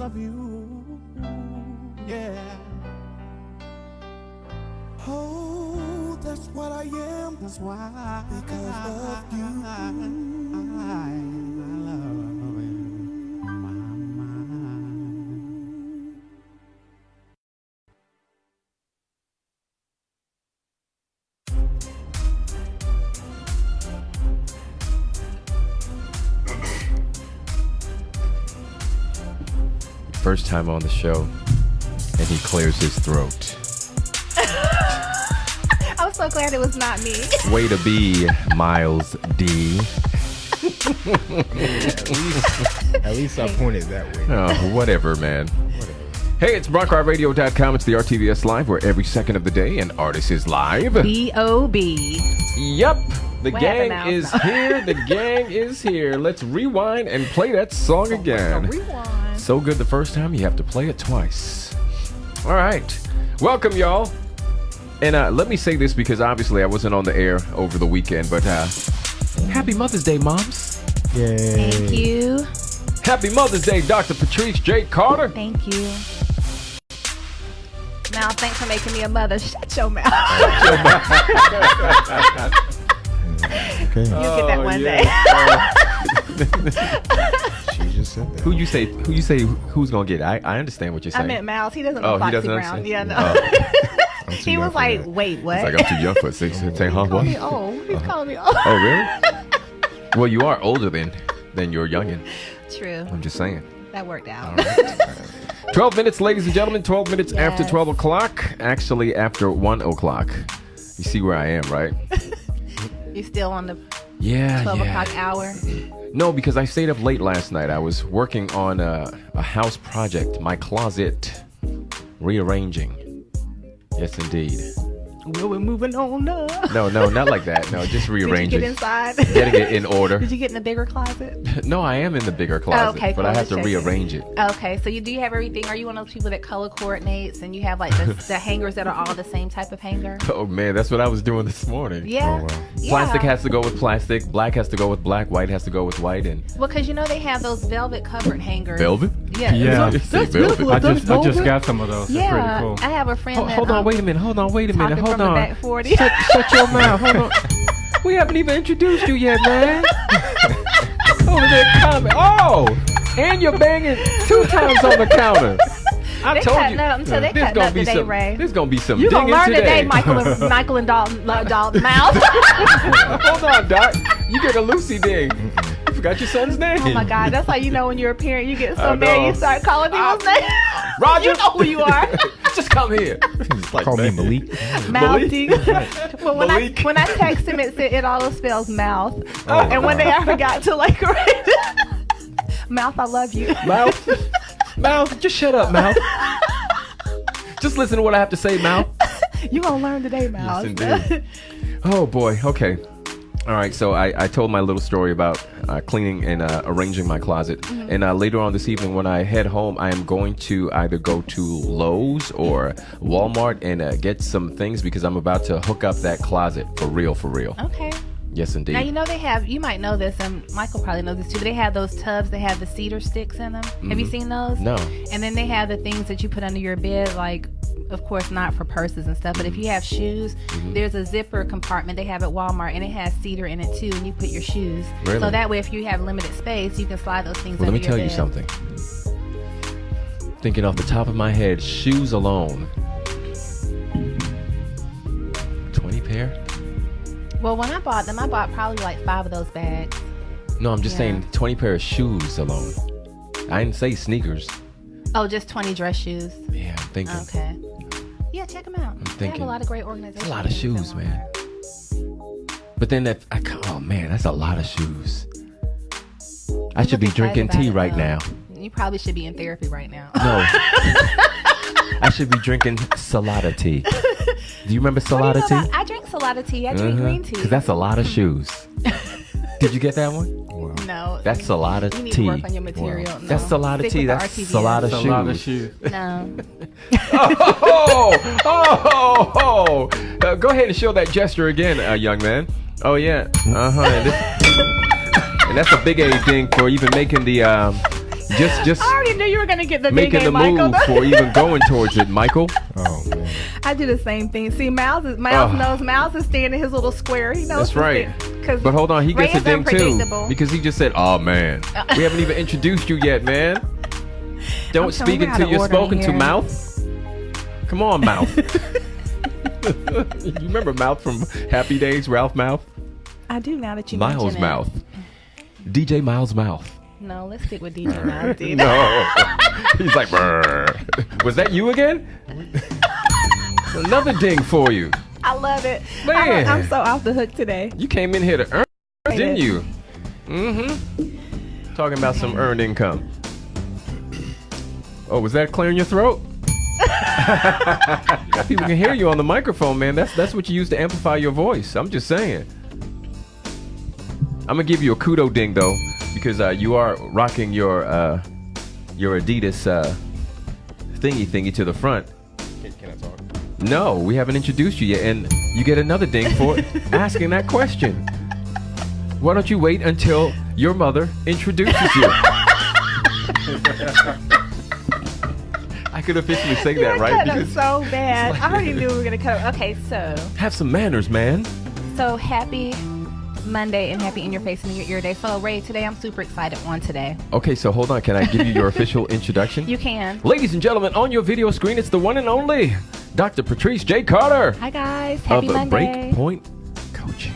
of you, yeah. Oh, that's what I am. That's why, because of you, I love you, mama. First time on the show, and he clears his throat. I'm so glad it was not me. Way to be, Miles D. At least I pointed that way. Oh, whatever, man. Whatever. Hey, it's BronkRideRadio.com. It's the RTVS Live, where every second of the day an artist is live. B.O.B. Yep. The What gang happened is now? here. The gang is here. Let's rewind and play that song again. Rewind. So good the first time, you have to play it twice. All right. Welcome, y'all. And let me say this because obviously I wasn't on the air over the weekend, but happy Mother's Day, moms. Yay. Thank you. Happy Mother's Day, Dr. Patrice J. Carter. Thank you. Mal, thanks for making me a mother. Shut your mouth. Okay. You'll get that one day. She just said that. Who you say who's gonna get it? I understand what you're saying. I meant Miles. He doesn't Oh, know he Foxy doesn't Brown. understand? Yeah, no. Oh. He was like, wait, what? It's like, I'm too young for a 6'10", huh? He's calling me old. He's calling me old. Oh, really? Well, you are older than your youngin'. True. I'm just saying. That worked out. 12 minutes, ladies and gentlemen. 12 minutes after Yes. 12 o'clock. Actually, after 1 o'clock. You see where I am, right? You still on the Yeah, 12 yeah. o'clock hour? No, because I stayed up late last night. I was working on a house project, my closet rearranging. Yes, indeed. Well, we're moving on up. No, not like that. No, just Did you rearranging. get inside? Getting it in order. Did you get in the bigger closet? No, I am in the bigger closet, okay, but cool. I have Just to checking. rearrange it. Okay, so do you have everything? Are you one of those people that color coordinates and you have like the hangers that are all the same type of hanger? Oh man, that's what I was doing this morning. Yeah. Oh, wow. Yeah. Plastic has to go with plastic, black has to go with black, white has to go with white, and Well, because you know they have those velvet covered hangers. velvet. Yeah. Yeah. You say velvet. I just got some of those. They're Yeah. pretty cool. I have a friend that Hold on, wait a minute. Hold on, wait a minute. talking Hold from on. the back 40. Shut your mouth. Hold on. We haven't even introduced you yet, man. Over there, comment. Oh, and you're banging 2 times on the counter. I They told cutting you. up, so they there's cutting gonna up be today, some. Ray. There's gonna be some. You gonna dinging learn today, today. Michael and Dalton mouth. Hold on, Doc. You get a Lucy ding. You forgot your son's name. Oh my God, that's how you know when you're a parent. You get so I mad know. you start calling people's names. Roger. You know who you are. Just come here. Call me Malik. Mouthy. Well, Malik. when I text him, it auto spells mouth. Oh, And one day I forgot to like write mouth. I love you. Mouth. Just shut up, Mouth. Just listen to what I have to say, Mouth. You gonna learn today, mouth. Yes, indeed. Oh boy. Okay. All right. So I told my little story about cleaning and arranging my closet, and later on this evening when I head home, I am going to either go to Lowe's or Walmart and get some things because I'm about to hook up that closet for real. Okay. Yes, indeed. Now you know you might know this, and Michael probably knows this too. But they have those tubs. They have the cedar sticks in them. Have you seen those? No. And then they have the things that you put under your bed, like, of course, not for purses and stuff. But if you have shoes, there's a zipper compartment they have at Walmart, and it has cedar in it too. And you put your shoes. Really? So that way, if you have limited space, you can slide those things. Well, let under me tell your you bed. something. Thinking off the top of my head, shoes alone. 20 pair? Well, when I bought them, I bought probably like 5 of those bags. No, I'm just Yeah. saying 20 pair of shoes alone. I didn't say sneakers. Oh, just 20 dress shoes. Yeah, I'm thinking. Okay. Yeah, check them out. They have thinking. a lot of great organizations. That's a lot of shoes, man. But then oh man, that's a lot of shoes. I should be drinking tea right now. You probably should be in therapy right now. No. I should be drinking Salada tea. Do you remember What do you Salada know tea? about- I drink Salada tea. I drink green tea. Because that's a lot of shoes. Did you get that one? Wow. No. That's Salada You need tea. to work on your material. No. That's Salada Stick tea. with the That's RTVS. Salada It's a lot of shoes. shoes. No. Oh. Go ahead and show that gesture again, young man. Oh yeah. And that's a big A thing for even making the just I already knew you were gonna get the big making the A, Michael. move for even going towards it, Michael. Oh man. I do the same thing. See, Miles Oh. knows. Miles is staying in his little square. He knows. That's right. Cause But hold on, he Ray gets a is ding too unpredictable. because he just said, "Oh man, we haven't even introduced you yet, man. Don't I'm speak telling you how until to you're order spoken in to, here. mouth. Come on, mouth." You remember Mouth from Happy Days, Ralph Mouth? I do now that you Miles mention it. Mouth. DJ Miles Mouth. No, let's stick with DJ Miles. dude. No. He's like, "Brr." Was that you again? Another ding for you. I love it. Man. I'm so off the hook today. You came in here to earn, didn't you? Talking about some earned income. Oh, was that clearing your throat? People can hear you on the microphone, man. That's what you use to amplify your voice. I'm just saying. I'm gonna give you a kudo ding though, because you are rocking your Adidas thingy to the front. Can I talk? No, we haven't introduced you yet, and you get another ding for asking that question. Why don't you wait until your mother introduces you? I could officially say that, right? Cut up Because so bad. like- I already knew we were gonna cut up. Okay, so have some manners, man. happy Monday and happy in your face and in your ear day. So Ray, today I'm super excited on today. Okay, so hold on. Can I give you your official introduction? You can. Ladies and gentlemen, on your video screen, it's the one and only Dr. Patrice J. Carter Hi guys, of happy the Monday. Breakpoint Coaching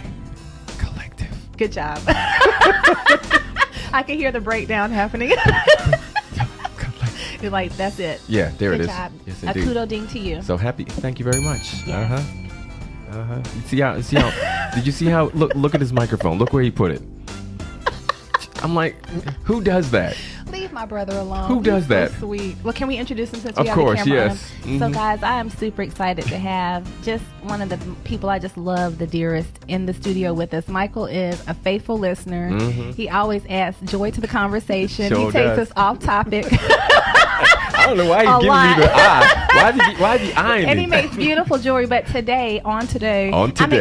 Collective. Good job. I can hear the breakdown happening. You're like, that's it. Yeah, there Good it is. job. Yes, A indeed. kudo ding to you. So happy. Thank you very much. Yes. See how did you see how look at his microphone. Look where he put it. I'm like, who does that? Leave my brother alone. Who does He's that? So sweet. Well, can we introduce him since Of we have course, the camera yes. on him? So, Mhm. guys, I am super excited to have just one of the people I just love the dearest in the studio with us. Michael is a faithful listener. Mhm. He always adds joy to the conversation. Sure he takes does. us off topic. I don't know why A he's giving lot. me the eye. Why is he eyeing And me? he makes beautiful jewelry. But today, On I'm today.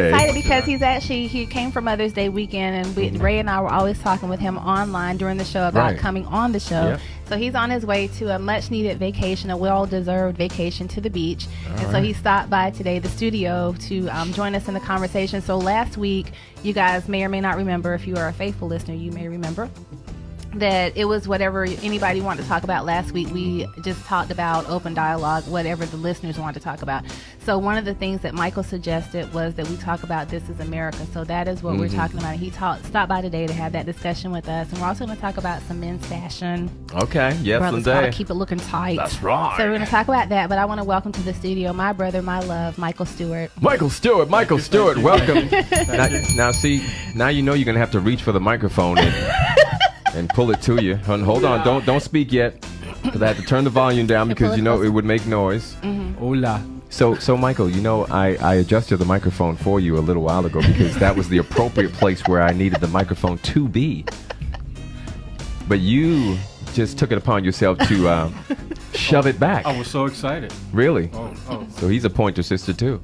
excited because he came for Mother's Day weekend, and Ray and I were always talking with him online during the show about Right. coming on the show. Yep. So he's on his way to a much-needed vacation, a well-deserved vacation to the beach. And so right. he stopped by today, the studio, to join us in the conversation. So last week, you guys may or may not remember, if you are a faithful listener, you may remember, that it was whatever anybody wanted to talk about last week. We just talked about open dialogue, whatever the listeners wanted to talk about. So one of the things that Michael suggested was that we talk about This Is America. So that is what we're talking about. He stopped by today to have that discussion with us. And we're also going to talk about some men's fashion. Okay, yes, Brothers gotta indeed. keep it looking tight. That's right. So we're going to talk about that. But I want to welcome to the studio my brother, my love, Michael Stewart. Michael Stewart, welcome. Now see, now you know you're gonna have to reach for the microphone and pull it to you. Hold on, don't speak yet, because I have to turn the volume down because you know it would make noise. Hola. So Michael, you know I adjusted the microphone for you a little while ago because that was the appropriate place where I needed the microphone to be. But you just took it upon yourself to shove it back. I was so excited. Really? Oh. So he's a pointer sister too.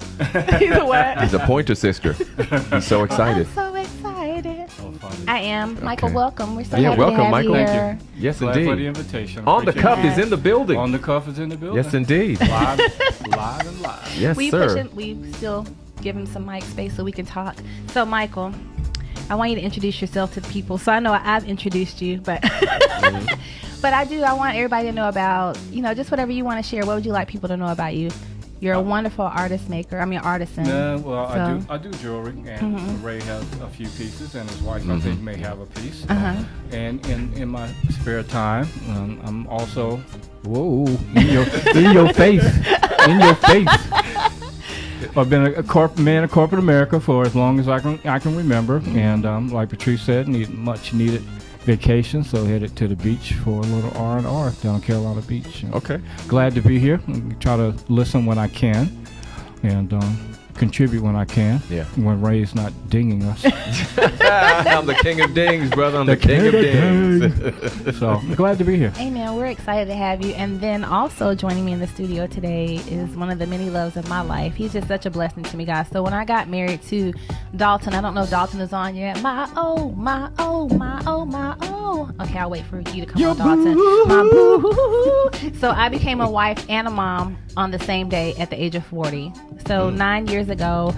He's a what? He's a pointer sister. He's so excited. I'm so excited. Oh, funny. I am. Michael, Okay. welcome. We're so Yeah, happy to welcome, have Michael. you Thank here. Yes, Glad for the indeed. invitation. On the Appreciate cuff it. is in the building. On the cuff is in the building. Yes, indeed. Live and live. Yes, We sir. still give him some mic space so we can talk. So, Michael, I want you to introduce yourself to the people. So I know I've introduced you, but but I want everybody to know about, just whatever you want to share. What would you like people to know about you? You're a wonderful artisan. Well, So- I do jewelry, and Ray has a few pieces, and his wife I think may have a piece. Uh-huh. And in my spare time, I'm also Whoa. in your face. I've been a man of corporate America for as long as I can remember, and like Patrice said, much needed vacation, so headed to the beach for a little R&R down Carolina Beach. Okay. Glad to be here. Try to listen when I can, and contribute when I can. Yeah. When Ray's not dinging us. I'm the king of dings, brother. I'm the king of dings. So glad to be here. Hey man, we're excited to have you. And then also joining me in the studio today is one of the many loves of my life. He's just such a blessing to me, guys. So when I got married to Dalton, I don't know if Dalton is on yet. My oh, my oh, my oh, my oh. Okay, I'll wait for you to come on, Dalton. My boo. So I became a wife and a mom on the same day at the age of 40. So 9 years ago,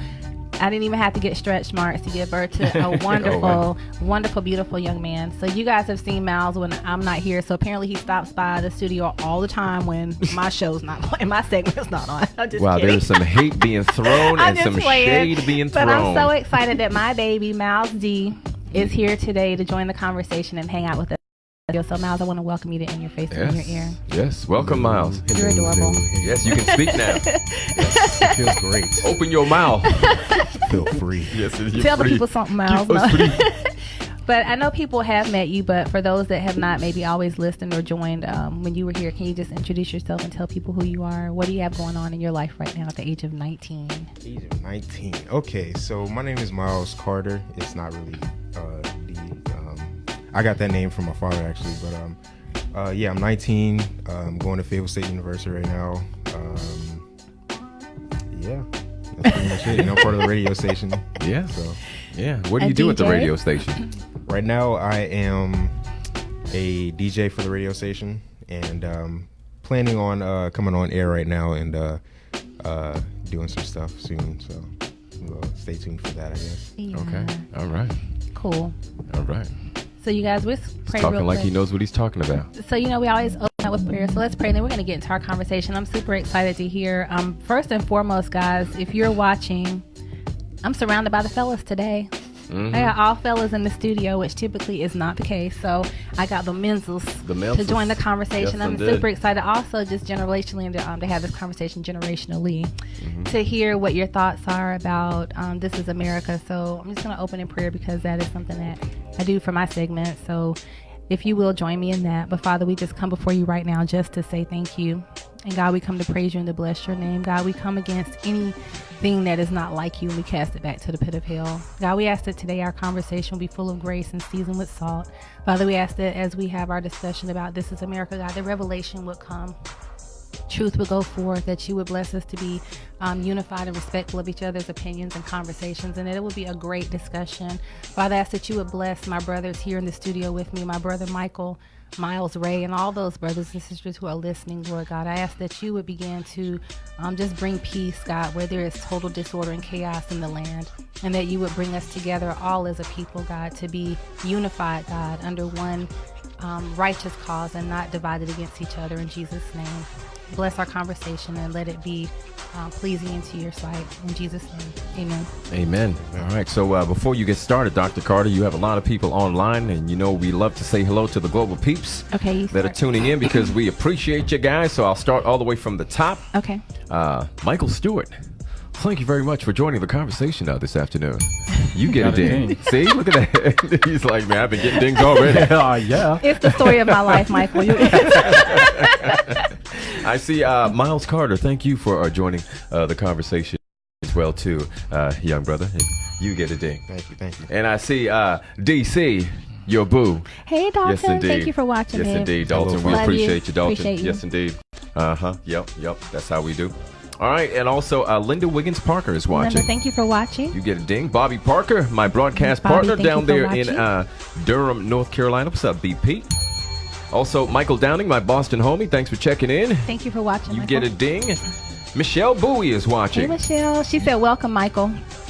I didn't even have to get stretch marks to give birth to a wonderful, wonderful, beautiful young man. So you guys have seen Miles when I'm not here. So apparently he stops by the studio all the time when my show's not on, my segment's not on. I'm just Wow, kidding. there's some hate being thrown I'm and just some playing. shade being But thrown. I'm so excited that my baby, Miles D, is here today to join the conversation and hang out with us. So Miles, I want to welcome you to In Your Face and In Your Ear. Yes, welcome, Miles. You're adorable. Yes, you can speak now. It feels great. Open your mouth. Feel free. Yes, you're Tell the free. people something, Miles. Keep us No. free. But I know people have met you, but for those that have not maybe always listened or joined when you were here, can you just introduce yourself and tell people who you are? What do you have going on in your life right now at the age of 19? Age of 19. Okay, so my name is Miles Carter. It's not really I got that name from my father actually, but yeah, I'm 19. I'm going to Fayetteville State University right now. Yeah, that's pretty much it. I'm part of the radio station. Yeah. So Yeah. What do A you do at the DJ? radio station? right now I am a DJ for the radio station, and planning on coming on air right now and doing some stuff soon. So stay tuned for that, I guess. Yeah. Okay. All right. Cool. All right. So you guys, let's pray real Talking like quick. he knows what he's talking about. So we always open With prayer. So let's pray, and then we're going to get into our conversation. I'm super excited to hear. First and foremost, guys, if you're watching, I'm surrounded by the fellas today. I got all fellas in the studio, which typically is not the case. So I got the menzels to join the conversation. Yes, I'm super excited. Also, just generationally, to have this conversation generationally, to hear what your thoughts are about This Is America. So I'm just going to open in prayer because that is something that I do for my segment. So if you will join me in that. But Father, we just come before you right now just to say thank you. And God, we come to praise you and to bless your name. God, we come against anything that is not like you, and we cast it back to the pit of hell. God, we ask that today our conversation will be full of grace and seasoned with salt. Father, we ask that as we have our discussion about This Is America, God, the revelation would come. Truth would go forth, that you would bless us to be unified and respectful of each other's opinions and conversations, and that it would be a great discussion. Father, I ask that you would bless my brothers here in the studio with me, my brother Michael, Miles, Ray, and all those brothers and sisters who are listening, Lord God. I ask that you would begin to just bring peace, God, where there is total disorder and chaos in the land, and that you would bring us together all as a people, God, to be unified, God, under one righteous cause and not divided against each other, in Jesus' name. Bless our conversation and let it be pleasing into your sight. In Jesus' name, amen. Amen. All right, so before you get started, Dr. Carter, you have a lot of people online, and you know we love to say hello to the global peeps that are tuning in because we appreciate you guys. So I'll start all the way from the top. Okay. Michael Stewart, thank you very much for joining the conversation this afternoon. You get a ding. See, look at that. He's like, man, I've been getting dings already. Yeah. It's the story of my life, Michael. I see Miles Carter. Thank you for joining the conversation as well, too, young brother. You get a ding. Thank you. And I see DC, your boo. Hey, Dalton. Yes, indeed. Thank you for watching. Yes, babe. indeed, Dalton. We Love appreciate you, Dalton. Appreciate you. Yes, indeed. Yep. That's how we do. All right, and also Linda Wiggins Parker is watching. Remember, thank you for watching. You get a ding. Bobby Parker, my broadcast Bobby, partner thank down you for there in watching. Durham, North Carolina. What's up, BP? Also, Michael Downing, my Boston homie. Thanks for checking in. Thank you for watching, You Michael. get a ding. Michelle Bowie is Hey, watching. Michelle. She said, welcome, Michael.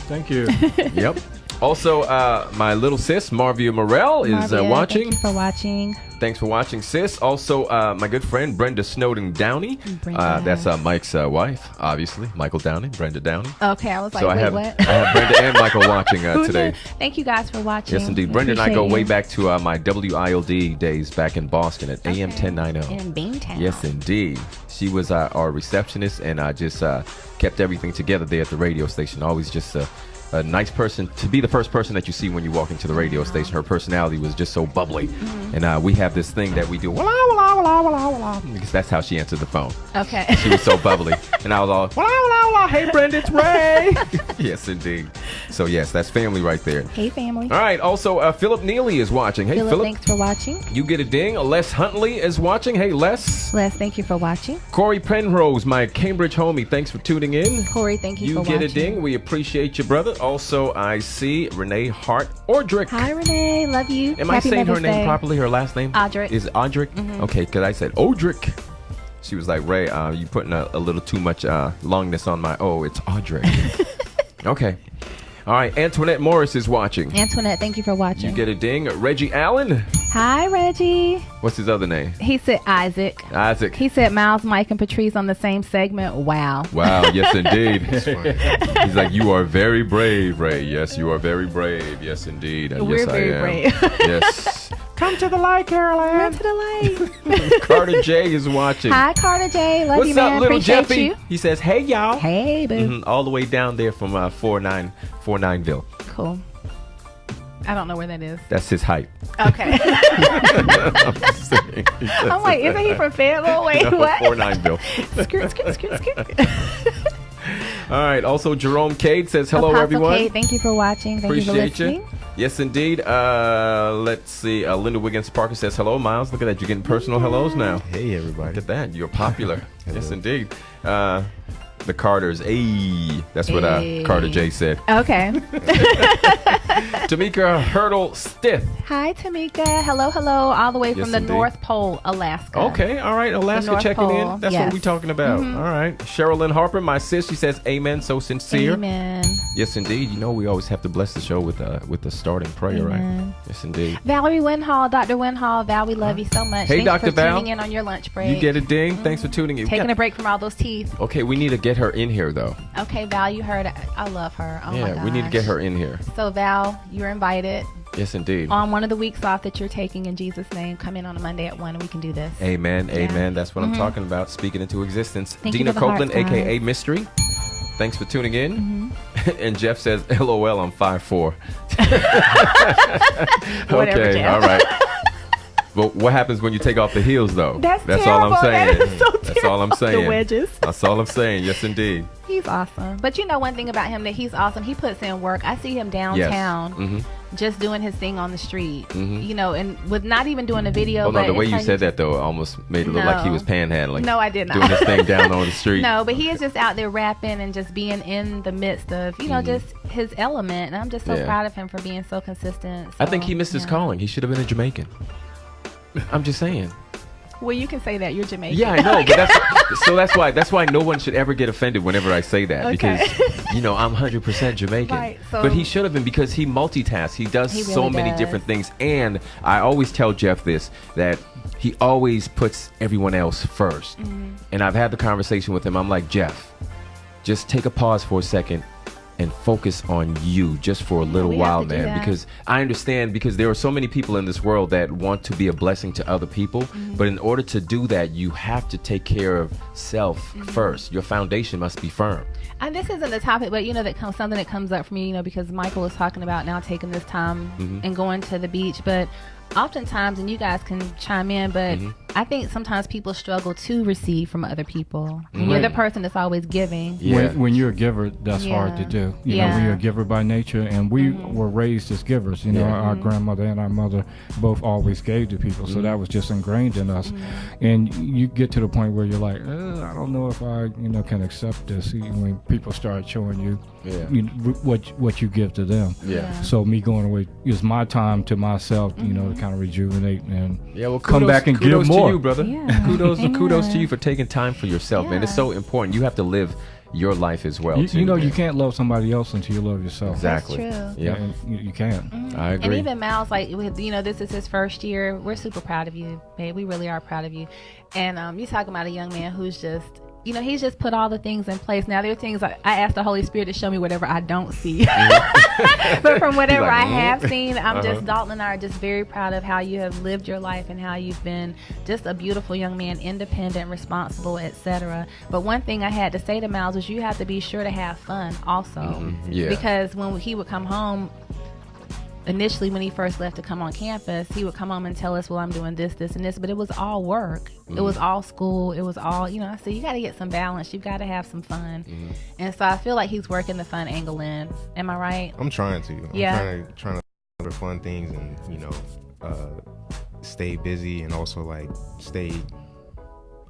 Thank you. Yep. Also, my little sis, Marvia Morell, is Marvia, watching. Thank you for watching. Thanks for watching, sis. Also, my good friend, Brenda Snowden Downey. Brenda. That's Mike's wife, obviously. Michael Downey, Brenda Downey. Okay, I was like, So wait, I what? have Brenda and Michael watching Who today. knew? Thank you guys for watching. Yes, indeed. Brenda and I go Appreciate way you. back to my WILD days back in Boston at AM 1090. In Beantown. Yes, indeed. She was our receptionist, and I just kept everything together there at the radio station. Always just a nice person to be the first person that you see when you walk into the radio station. Her personality was just so bubbly. And we have this thing that we do, wala, wala, wala, wala, wala, because that's how she answered the phone. Okay. She was so bubbly. And I was all, wala, wala, wala, hey, Brenda, it's Ray. Yes, indeed. So, yes, that's family right there. Hey, family. All right. Also, Philip Neely is watching. Hey, Philip. Thanks for watching. You get a ding. Les Huntley is watching. Hey, Les. Les, thank you for watching. Corey Penrose, my Cambridge homie. Thanks for tuning in. Corey, thank you for You watching. get a ding. We appreciate you, brother. Also, I see Renee Hart Ordrick. Hi, Renee. Love you. Am Happy I saying Mother's her name Day. properly? Her last name? Audrick. Is it Audrick? Okay, because I said Odrick. She was like, Ray, you putting a little too much longness on my O. It's Audrick. Okay. All right. Antoinette Morris is watching. Antoinette, thank you for watching. You get a ding. Reggie Allen. Hi, Reggie. What's his other name? He said Isaac. Isaac. He said Miles, Mike, and Patrice on the same segment. Wow. Wow, yes, indeed. He's like, you are very brave, Ray. Yes, you are very brave. Yes, indeed. We're yes, very I am. brave. Yes. Come to the light, Caroline. Run to the light. Carter J is watching. Hi, Carter J. Love What's you, man. up, little Appreciate Jeffy? you. He says, hey, y'all. Hey, boo. All the way down there from 49ville. Cool. I don't know where that is. That's his height. Okay. I'm just saying. I'm like, isn't he from Fayetteville? Wait, No, what? 49ville. Skirt. All right. Also, Jerome Cade says, hello, Apostle everyone. Kate, thank you for watching. Thank Appreciate you for you. listening. Yes, indeed. Let's see. Linda Wiggins Parker says, hello, Miles. Look at that. You're getting personal hellos now. Hey, everybody. Look at that. You're popular. Yes, indeed. The Carters. Hey, that's what Carter J said. Okay. Tamika Hurdle Stith. Hi, Tamika. Hello, all the way from the indeed. North Pole, Alaska. Okay, all right. Alaska North checking Pole, in. That's yes. what we're talking about. All right. Sherilyn Harper, my sis, she says, amen, so sincere. Amen. Yes, indeed. You know, we always have to bless the show with the starting prayer, Amen. right? Yes, indeed. Valerie Winhall, Dr. Winhall. Val, we love you so much. Hey, Thanks Dr. for Val. tuning in on your lunch break. You get a ding. Thanks for tuning in. Taking a break from all those teeth. Okay, we need to get her in here, though. Okay, Val, you heard it. I love her. Oh, my Yeah, gosh. we need to get her in here. So, Val, you're invited Yes, indeed. on one of the weeks off that you're taking in Jesus' name. Come in on a Monday at 1 and we can do this. Amen, Yeah. amen. That's what I'm talking about. Speaking into existence. Thank you Dina for the Copeland, hearts, a.k.a. guys. Mystery. Thanks for tuning in. And Jeff says, LOL, I'm 5'4". Whatever, Okay, Jeff. all right. But what happens when you take off the heels, though? That's all I'm terrible. saying. That is so That's all I'm terrible. saying. The wedges. That's all I'm saying. Yes, indeed. He's awesome. But you know one thing about him, that he's awesome. He puts in work. I see him downtown just doing his thing on the street. You know, and with not even doing a video. Oh, no, but the way it's you like said he that, though, almost made it look like he was panhandling. No, I did not. Doing his thing down on the street. No, but he is just out there rapping and just being in the midst of, you know, just his element. And I'm just so Yeah. proud of him for being so consistent. I think he missed his yeah. calling. He should have been a Jamaican. I'm just saying. Well, you can say that. You're Jamaican. Yeah, I know, but that's why no one should ever get offended whenever I say that, Okay. because you know I'm 100% Jamaican. Right, so- but he should have been, because he multitasks. He does He so really many does. different things, and I always tell Jeff this, that he always puts everyone else first. And I've had the conversation with him. I'm like, Jeff, just take a pause for a second and focus on you just for a little we have while, to do man, that. because I understand, because there are so many people in this world that want to be a blessing to other people, but in order to do that, you have to take care of self first. Your foundation must be firm. And this isn't the topic, but you know, something that comes up for me, you know, because Michael was talking about now taking this time and going to the beach, but oftentimes, and you guys can chime in, but I think sometimes people struggle to receive from other people. When you're the person that's always giving. Yeah. When you're a giver, that's hard to do. You know, when you're a giver by nature, and we were raised as givers. You know, our grandmother and our mother both always gave to people, so that was just ingrained in us. And you get to the point where you're like, I don't know if I, you know, can accept this. When people start showing you, you know, what you give to them. So me going away is my time to myself, you know, to kind of rejuvenate and come back and give more. To you, brother. Yeah. Kudos to you for taking time for yourself, man. It's so important. You have to live your life as well. You know, you can't love somebody else until you love yourself. Exactly. That's true. Yeah. And you can't. I agree. And even Miles, like, with, you know, this is his first year. We're super proud of you, babe. We really are proud of you. And you're talking about a young man who's just, you know, he's just put all the things in place. Now, there are things I ask the Holy Spirit to show me whatever I don't see. But from whatever I have seen, I'm just, Dalton and I are just very proud of how you have lived your life and how you've been just a beautiful young man, independent, responsible, etc. But one thing I had to say to Miles was you have to be sure to have fun also. Yeah. Because when he would come home, initially when he first left to come on campus, he would come home and tell us, well, I'm doing this, this, and this, but it was all work. It was all school. It was all, you know, I said, you got to get some balance. You've got to have some fun. And so I feel like he's working the fun angle in. Am I right? I'm trying to. Yeah. I'm trying to do fun things and, you know, stay busy and also like stay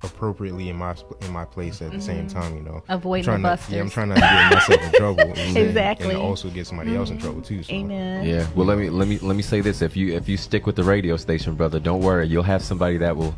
appropriately in my place at the same time, you know. Avoiding the busters. I'm trying not to get myself in trouble. Exactly. And also get somebody else in trouble too. So. Amen. Yeah. Well, let me say this: if you stick with the radio station, brother, don't worry. You'll have somebody that will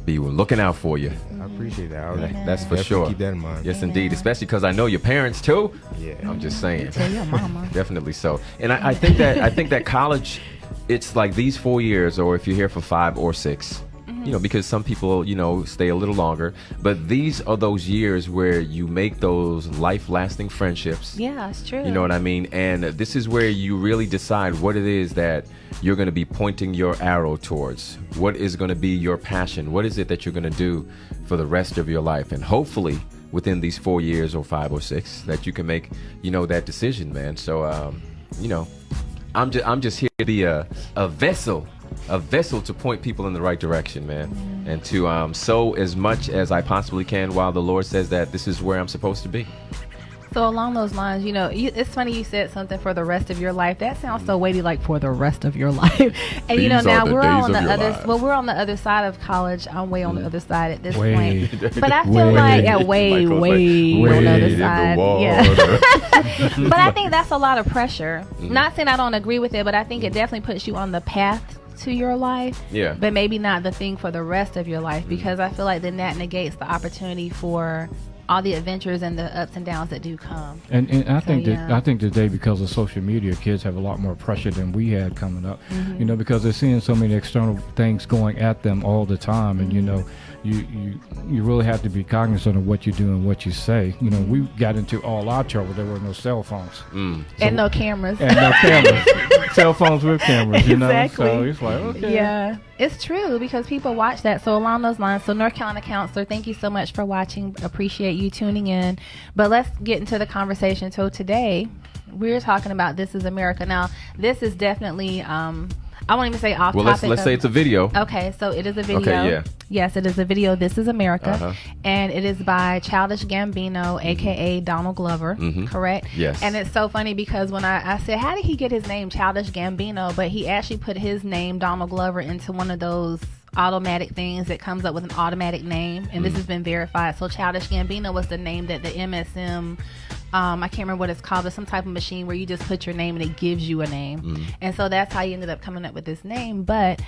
be looking out for you. I appreciate that. That's for definitely sure. Keep that in mind. Yes, indeed. Especially because I know your parents too. Yeah. I'm just saying. Tell your mama. Definitely so. And I think that college, it's like these 4 years, or if you're here for 5 or 6. You know, because some people, you know, stay a little longer. But these are those years where you make those life-lasting friendships. Yeah, it's true. You know what I mean? And this is where you really decide what it is that you're going to be pointing your arrow towards. What is going to be your passion? What is it that you're going to do for the rest of your life? And hopefully, within these 4 years or 5 or 6, that you can make, you know, that decision, man. So, you know, I'm just here to be a vessel to point people in the right direction, man, and to sow as much as I possibly can while the Lord says that this is where I'm supposed to be. So along those lines, you know, it's funny you said something for the rest of your life. That sounds so weighty, like for the rest of your life. And you know, now we're on the other. Well, we're on the other side of college. I'm way on the other side at this point. But I feel like way on the other side. Yeah. But I think that's a lot of pressure. Not saying I don't agree with it, but I think it definitely puts you on the path to your life. Yeah. But maybe not the thing for the rest of your life, because I feel like then that negates the opportunity for all the adventures and the ups and downs that do come. And I think I think today, because of social media, kids have a lot more pressure than we had coming up. You know, because they're seeing so many external things going at them all the time, and you know, you really have to be cognizant of what you do and what you say. You know, we got into all our trouble. There were no cell phones and no cameras. Cell phones with cameras. You know, exactly. So it's like, okay. Yeah, it's true, because people watch that. So along those lines, so North Carolina Counselor, thank you so much for watching. Appreciate you tuning in. But let's get into the conversation. So today we're talking about This Is America. Now, this is definitely I won't even say off topic. Well, let's say it's a video. Okay, so it is a video. Okay, yeah. Yes, it is a video. This is America. And it is by Childish Gambino, a.k.a. Donald Glover, correct? Yes. And it's so funny because when I said, how did he get his name Childish Gambino? But he actually put his name, Donald Glover, into one of those automatic things that comes up with an automatic name. And this has been verified. So Childish Gambino was the name that the MSM... I can't remember what it's called, but some type of machine where you just put your name and it gives you a name. And so that's how you ended up coming up with this name. But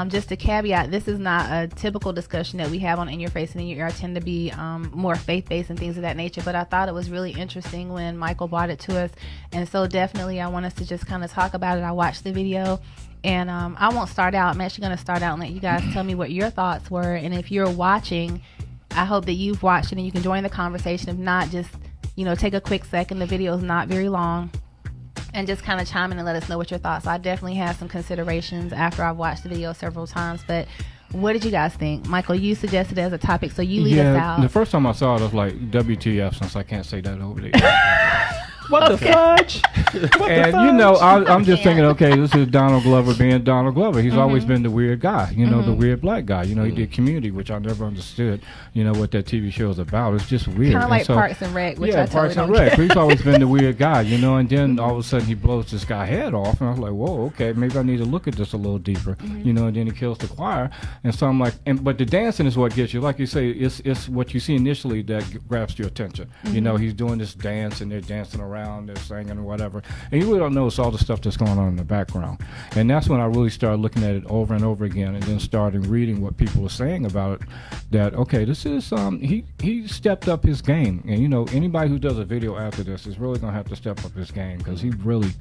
just a caveat, this is not a typical discussion that we have on In Your Face and In Your Ear. I tend to be more faith-based and things of that nature. But I thought it was really interesting when Michael brought it to us. And so definitely I want us to just kind of talk about it. I watched the video. And I won't start out. I'm actually going to start out and let you guys tell me what your thoughts were. And if you're watching, I hope that you've watched it and you can join the conversation. If not, just... you know, take a quick second. The video is not very long, and just kind of chime in and let us know what your thoughts are. I definitely have some considerations after I've watched the video several times, but what did you guys think? Michael, you suggested it as a topic, so you lead us out. The first time I saw it, I was like, WTF, since I can't say that over there. What the fudge? You know, I'm just thinking, okay, this is Donald Glover being Donald Glover. He's always been the weird guy, you know, the weird black guy. You know, he did Community, which I never understood, you know, what that TV show is about. It's just weird. Kind of like Parks and Rec, which I totally Parks and Rec. He's always been the weird guy, you know, and then all of a sudden he blows this guy head off, and I was like, whoa, okay, maybe I need to look at this a little deeper, you know, and then he kills the choir. And so I'm like, but the dancing is what gets you. Like you say, it's what you see initially that grabs your attention. You know, he's doing this dance, and they're dancing around, they're singing, or whatever, and you really don't notice all the stuff that's going on in the background. And that's when I really started looking at it over and over again, and then started reading what people are saying about it, that okay, this is he stepped up his game. And you know, anybody who does a video after this is really gonna have to step up his game, because he really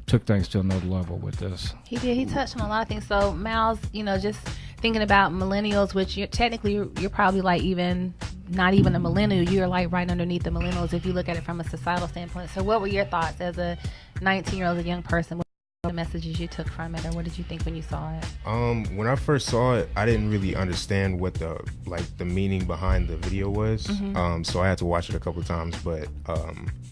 took things to another level with this. He did. He touched on a lot of things. So Miles, you know, just thinking about millennials, which you're probably like not even a millennial, you're like right underneath the millennials if you look at it from a societal standpoint. So what were your thoughts as a 19-year-old, a young person? What were the messages you took from it, or what did you think when you saw it? When I first saw it, I didn't really understand what the meaning behind the video was. So I had to watch it a couple of times, but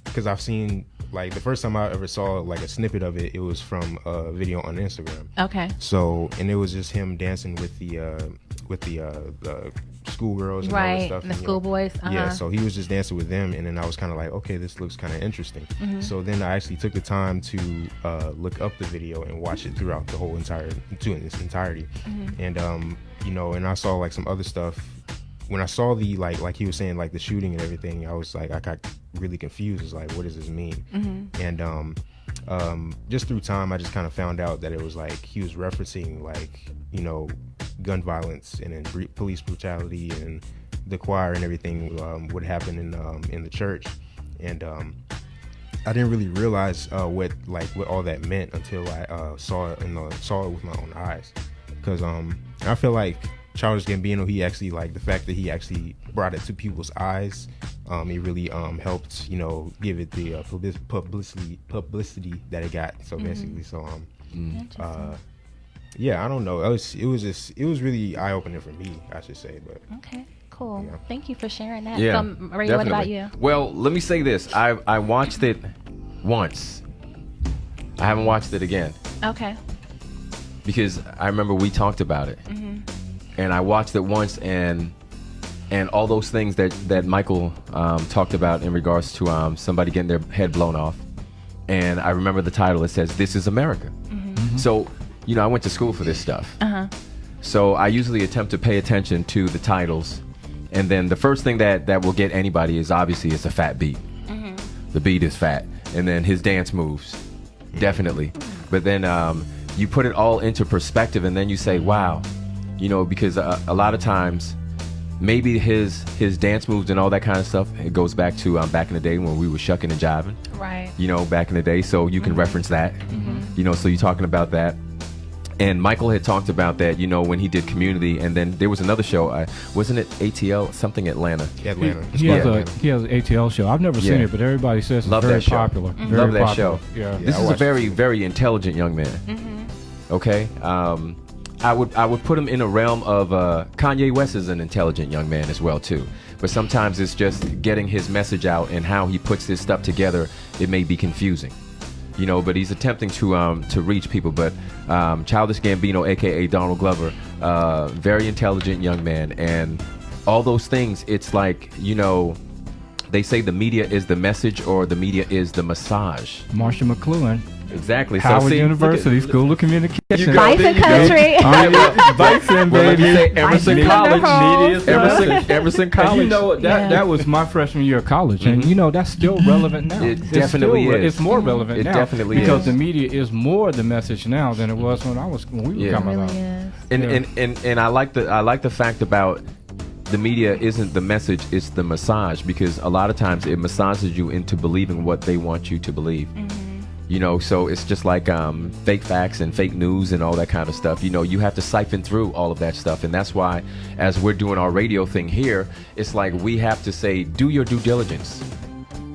because I've seen, like, the first time I ever saw like a snippet of it, it was from a video on Instagram. Okay. So, and it was just him dancing with the schoolgirls and all that stuff. And the schoolboys. Yeah, so he was just dancing with them, and then I was kind of like, okay, this looks kind of interesting. So then I actually took the time to look up the video and watch it throughout the whole in its entirety. And you know, and I saw like some other stuff. When I saw the like he was saying, like the shooting and everything, I was like, I got really confused. It's like, what does this mean? And just through time, I just kind of found out that it was like he was referencing, like, you know, gun violence and then police brutality and the choir and everything, what happened in the church. And I didn't really realize what all that meant until I saw it with my own eyes. Because I feel like Childish Gambino, he actually, like, the fact that he actually brought it to people's eyes, it really helped, you know, give it the publicity that it got. So basically, yeah, I don't know. It was really eye-opening for me, I should say. But okay, cool. Yeah. Thank you for sharing that. Yeah, so, Ray, what about you? Well, let me say this. I watched it once. I haven't watched it again. Okay. Because I remember we talked about it. And I watched it once, and and all those things that Michael talked about in regards to somebody getting their head blown off. And I remember the title. It says, "This is America." So, I went to school for this stuff. So I usually attempt to pay attention to the titles. And then the first thing that will get anybody is obviously it's a fat beat. The beat is fat. And then his dance moves, definitely. But then you put it all into perspective, and then you say, wow, because a lot of times maybe his dance moves and all that kind of stuff, it goes back to back in the day when we were shucking and jiving. Right. Back in the day. So you can reference that. So you're talking about that. And Michael had talked about that, when he did Community, and then there was another show. Wasn't it ATL, something Atlanta? Atlanta. He has an ATL show. I've never seen it, but everybody says it's very popular. Very Love that popular. show. Yeah. This is a very, very intelligent young man. Okay? I would put him in a realm of Kanye West is an intelligent young man as well, too. But sometimes it's just getting his message out and how he puts his stuff together. It may be confusing. But he's attempting to reach people. But Childish Gambino, a.k.a. Donald Glover, very intelligent young man. And all those things, it's like, they say the media is the message or the media is the massage. Marshall McLuhan. Exactly. Howard University School of Communication. Bison Country. Bison, Well, let me baby. say Emerson Bison College. Thunderbolts. Emerson College. And that was my freshman year of college, and that's still relevant now. It definitely is. It's more relevant now. It definitely because is. the media is more the message now than it was when we were coming Really up. is. And I like the fact about the media isn't the message, it's the massage, because a lot of times it massages you into believing what they want you to believe. So it's just like fake facts and fake news and all that kind of stuff. You have to siphon through all of that stuff. And that's why, as we're doing our radio thing here, it's like we have to say, do your due diligence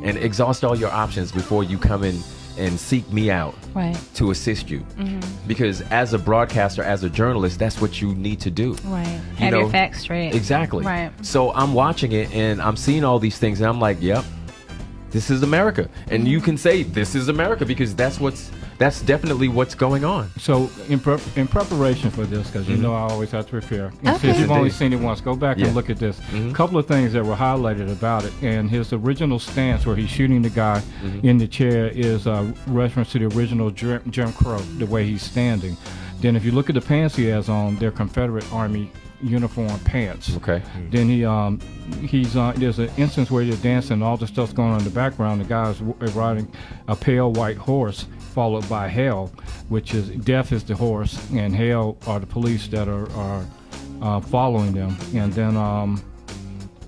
and exhaust all your options before you come in and seek me out to assist you. Because as a broadcaster, as a journalist, that's what you need to do. Right. Have your facts straight. Exactly. Right. So I'm watching it and I'm seeing all these things and I'm like, yep. This is America, and you can say this is America because that's definitely what's going on. So in preparation for this, because I always have to prepare. And Okay. since you've only seen it once, go back and look at this. Mhm. A couple of things that were highlighted about it, and his original stance where he's shooting the guy in the chair is a reference to the original Jim Crow, the way he's standing. Then if you look at the pants he has on, they're Confederate Army uniform pants. Okay. Then there's an instance where they're dancing and all the stuff's going on in the background. The guy's riding a pale white horse followed by hell, which is death is the horse and hell are the police that are following them. And then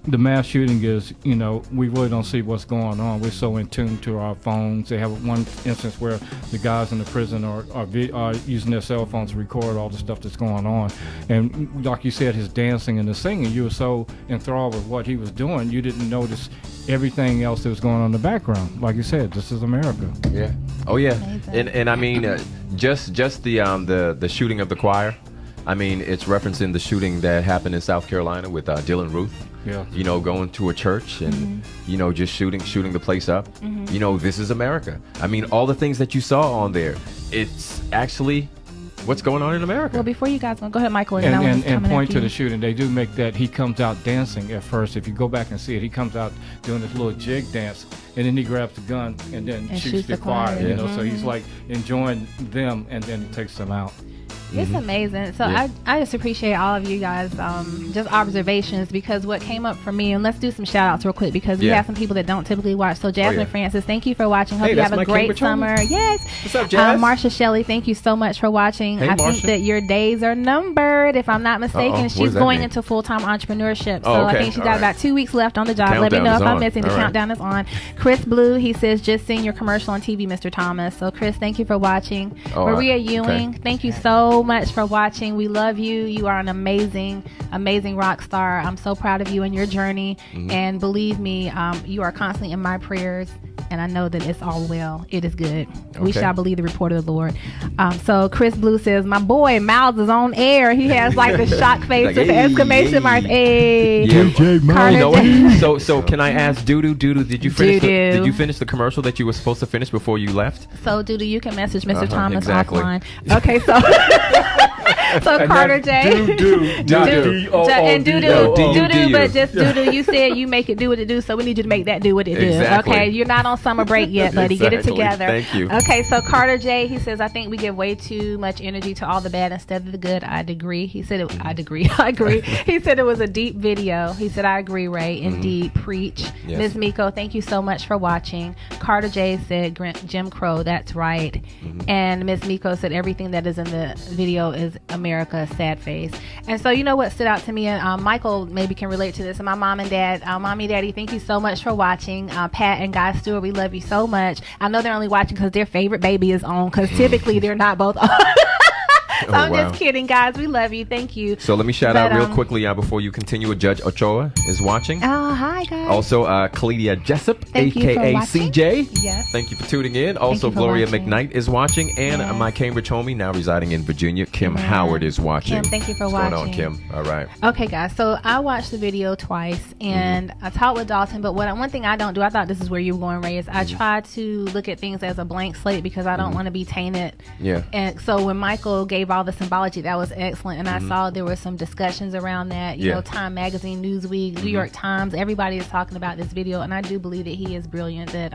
the mass shooting is, we really don't see what's going on. We're so in tune to our phones. They have one instance where the guys in the prison are using their cell phones to record all the stuff that's going on. And like you said, his dancing and the singing, you were so enthralled with what he was doing, you didn't notice everything else that was going on in the background. Like you said, this is America. Yeah. Oh yeah. Amazing. And I mean, just the shooting of the choir. I mean, it's referencing the shooting that happened in South Carolina with Dylan Ruth. Yeah. Going to a church and just shooting the place up. This is America. I mean, all the things that you saw on there, it's actually what's going on in America. Well, before you guys go ahead, Michael, and then I was and coming point after to you. the shooting. They do make that he comes out dancing at first. If you go back and see it, he comes out doing this little jig dance, and then he grabs the gun and then shoots the choir. choir. So he's like enjoying them, and then he takes them out. It's amazing. So Yeah. I just appreciate all of you guys, just observations, because what came up for me, and let's do some shout outs real quick because we Yeah. have some people that don't typically watch. So Jasmine yeah. Francis, thank you for watching. Hope Hey, you have that's a my great King Patrolman. summer. Yes. What's up, Jazz? Marsha Shelley, thank you so much for watching. Hey, I think Marsha. that your days are numbered, if I'm not mistaken. Uh-oh. What She's does that going mean? into full-time entrepreneurship. So Oh, I okay. think she's All got right. about 2 weeks left on the job. Let me Countdown know is if I'm on. missing. The All right. countdown is on. Chris Blue, he says, just seen your commercial on TV, Mr. Thomas. So Chris, thank you for watching. Oh, Maria okay. Ewing, thank you so much for watching. We love you. You are an amazing rock star. I'm so proud of you and your journey. And believe me, you are constantly in my prayers. And I know that it's all well. It is good. We Okay. shall believe the report of the Lord. So Chris Blue says, my boy Miles is on air. He has like the shock face Like, with the hey, exclamation hey. marks. Hey. Yeah. Carter You know J- what? So can I ask Doodoo? Did you finish? Doo-doo. Did you finish the commercial that you were supposed to finish before you left? So Duda, you can message Mr. Thomas exactly. offline. Okay, so So Carter J. Do. And doo-doo, but just doo-doo. You said you make it do what it do, so we need you to make that do what it do. Exactly. Okay, you're not on summer break yet, buddy. Get it Exactly. together. Thank you. Okay, so Carter J. He says, I think we give way too much energy to all the bad instead of the good. I'd agree. He said, I agree. He said it was a deep video. He said, I agree, Ray. Indeed, preach. Yes. Ms. Miko, thank you so much for watching. Carter J. said, Jim Crow, that's right. And Ms. Miko said, everything that is in the video is America, sad face. And so, you know what stood out to me, and Michael maybe can relate to this, and my mom and dad, mommy, daddy, thank you so much for watching. Pat and Guy Stewart, we love you so much. I know they're only watching because their favorite baby is on, because typically they're not both on. So I'm just kidding, guys. We love you. Thank you. So let me shout out real quickly before you continue. Judge Ochoa is watching. Oh, hi, guys. Also, Caledia Jessup, Thank you for a.k.a. watching. CJ. Yes. Thank you for tuning in. Also, you for Gloria watching. McKnight is watching. And Yes. my Cambridge homie, now residing in Virginia, Kim Howard is watching. Kim, thank you for What's watching. going on, Kim? All right. Okay, guys. So I watched the video twice, and I talked with Dalton. But one thing I don't do, I thought this is where you were going, Ray, is I try to look at things as a blank slate because I don't want to be tainted. Yeah. And so when Michael gave all the symbology, that was excellent. And I saw there were some discussions around that. You know, Time Magazine, Newsweek, New York Times, everybody is talking about this video. And I do believe that he is brilliant, that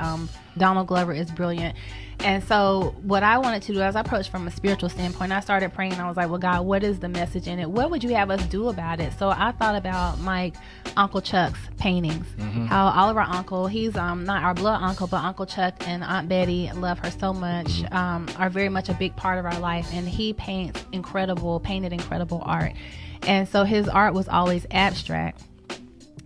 Donald Glover is brilliant. And so what I wanted to do as I approached from a spiritual standpoint, I started praying. I was like, well, God, what is the message in it? What would you have us do about it? So I thought about my Uncle Chuck's paintings, how all of our uncle, he's not our blood uncle, but Uncle Chuck and Aunt Betty, love her so much, are very much a big part of our life. And he painted incredible art. And so his art was always abstract.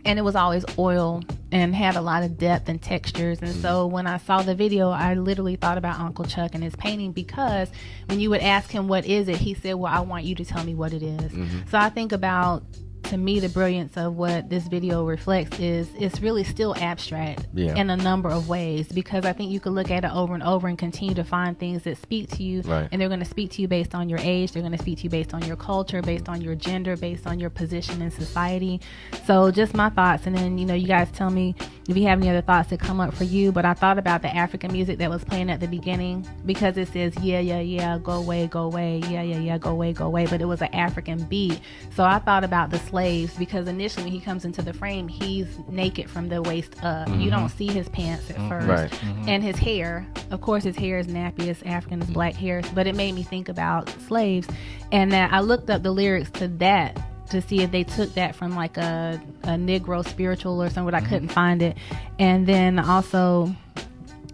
And it was always oil and had a lot of depth and textures. And so when I saw the video, I literally thought about Uncle Chuck and his painting, because when you would ask him, what is it? He said, well, I want you to tell me what it is. So I think about, to me, the brilliance of what this video reflects is it's really still abstract in a number of ways, because I think you could look at it over and over and continue to find things that speak to you, and they're going to speak to you based on your age, they're going to speak to you based on your culture, based on your gender, based on your position in society. So just my thoughts, and then, you know, you guys tell me if you have any other thoughts that come up for you. But I thought about the African music that was playing at the beginning, because it says, yeah, go away, yeah, go away, but it was an African beat. So I thought about the slaves, because initially when he comes into the frame, he's naked from the waist up. You don't see his pants at first. And his hair, of course, his hair is nappy, it's African, it's black hair, but it made me think about slaves. And I looked up the lyrics to that to see if they took that from like a Negro spiritual or something, but I couldn't find it. And then also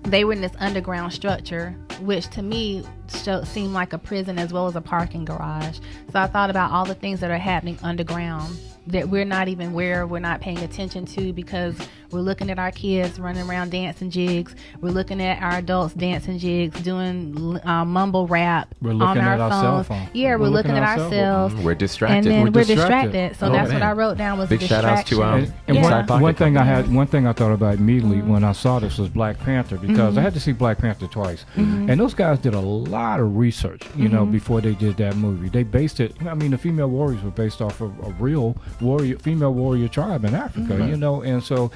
they were in this underground structure, which to me seemed like a prison as well as a parking garage. So I thought about all the things that are happening underground that we're not even aware of, we're not paying attention to, because we're looking at our kids running around dancing jigs. We're looking at our adults dancing jigs, doing mumble rap on our phones. Yeah, we're looking at ourselves. We're distracted. And then we're distracted. So that's what I wrote down was big distraction. shout outs to one thing I thought about immediately when I saw this was Black Panther, because I had to see Black Panther twice. And those guys did a lot of research, you know, before they did that movie. They based it, I mean, the female warriors were based off of a real female warrior tribe in Africa, you know, and so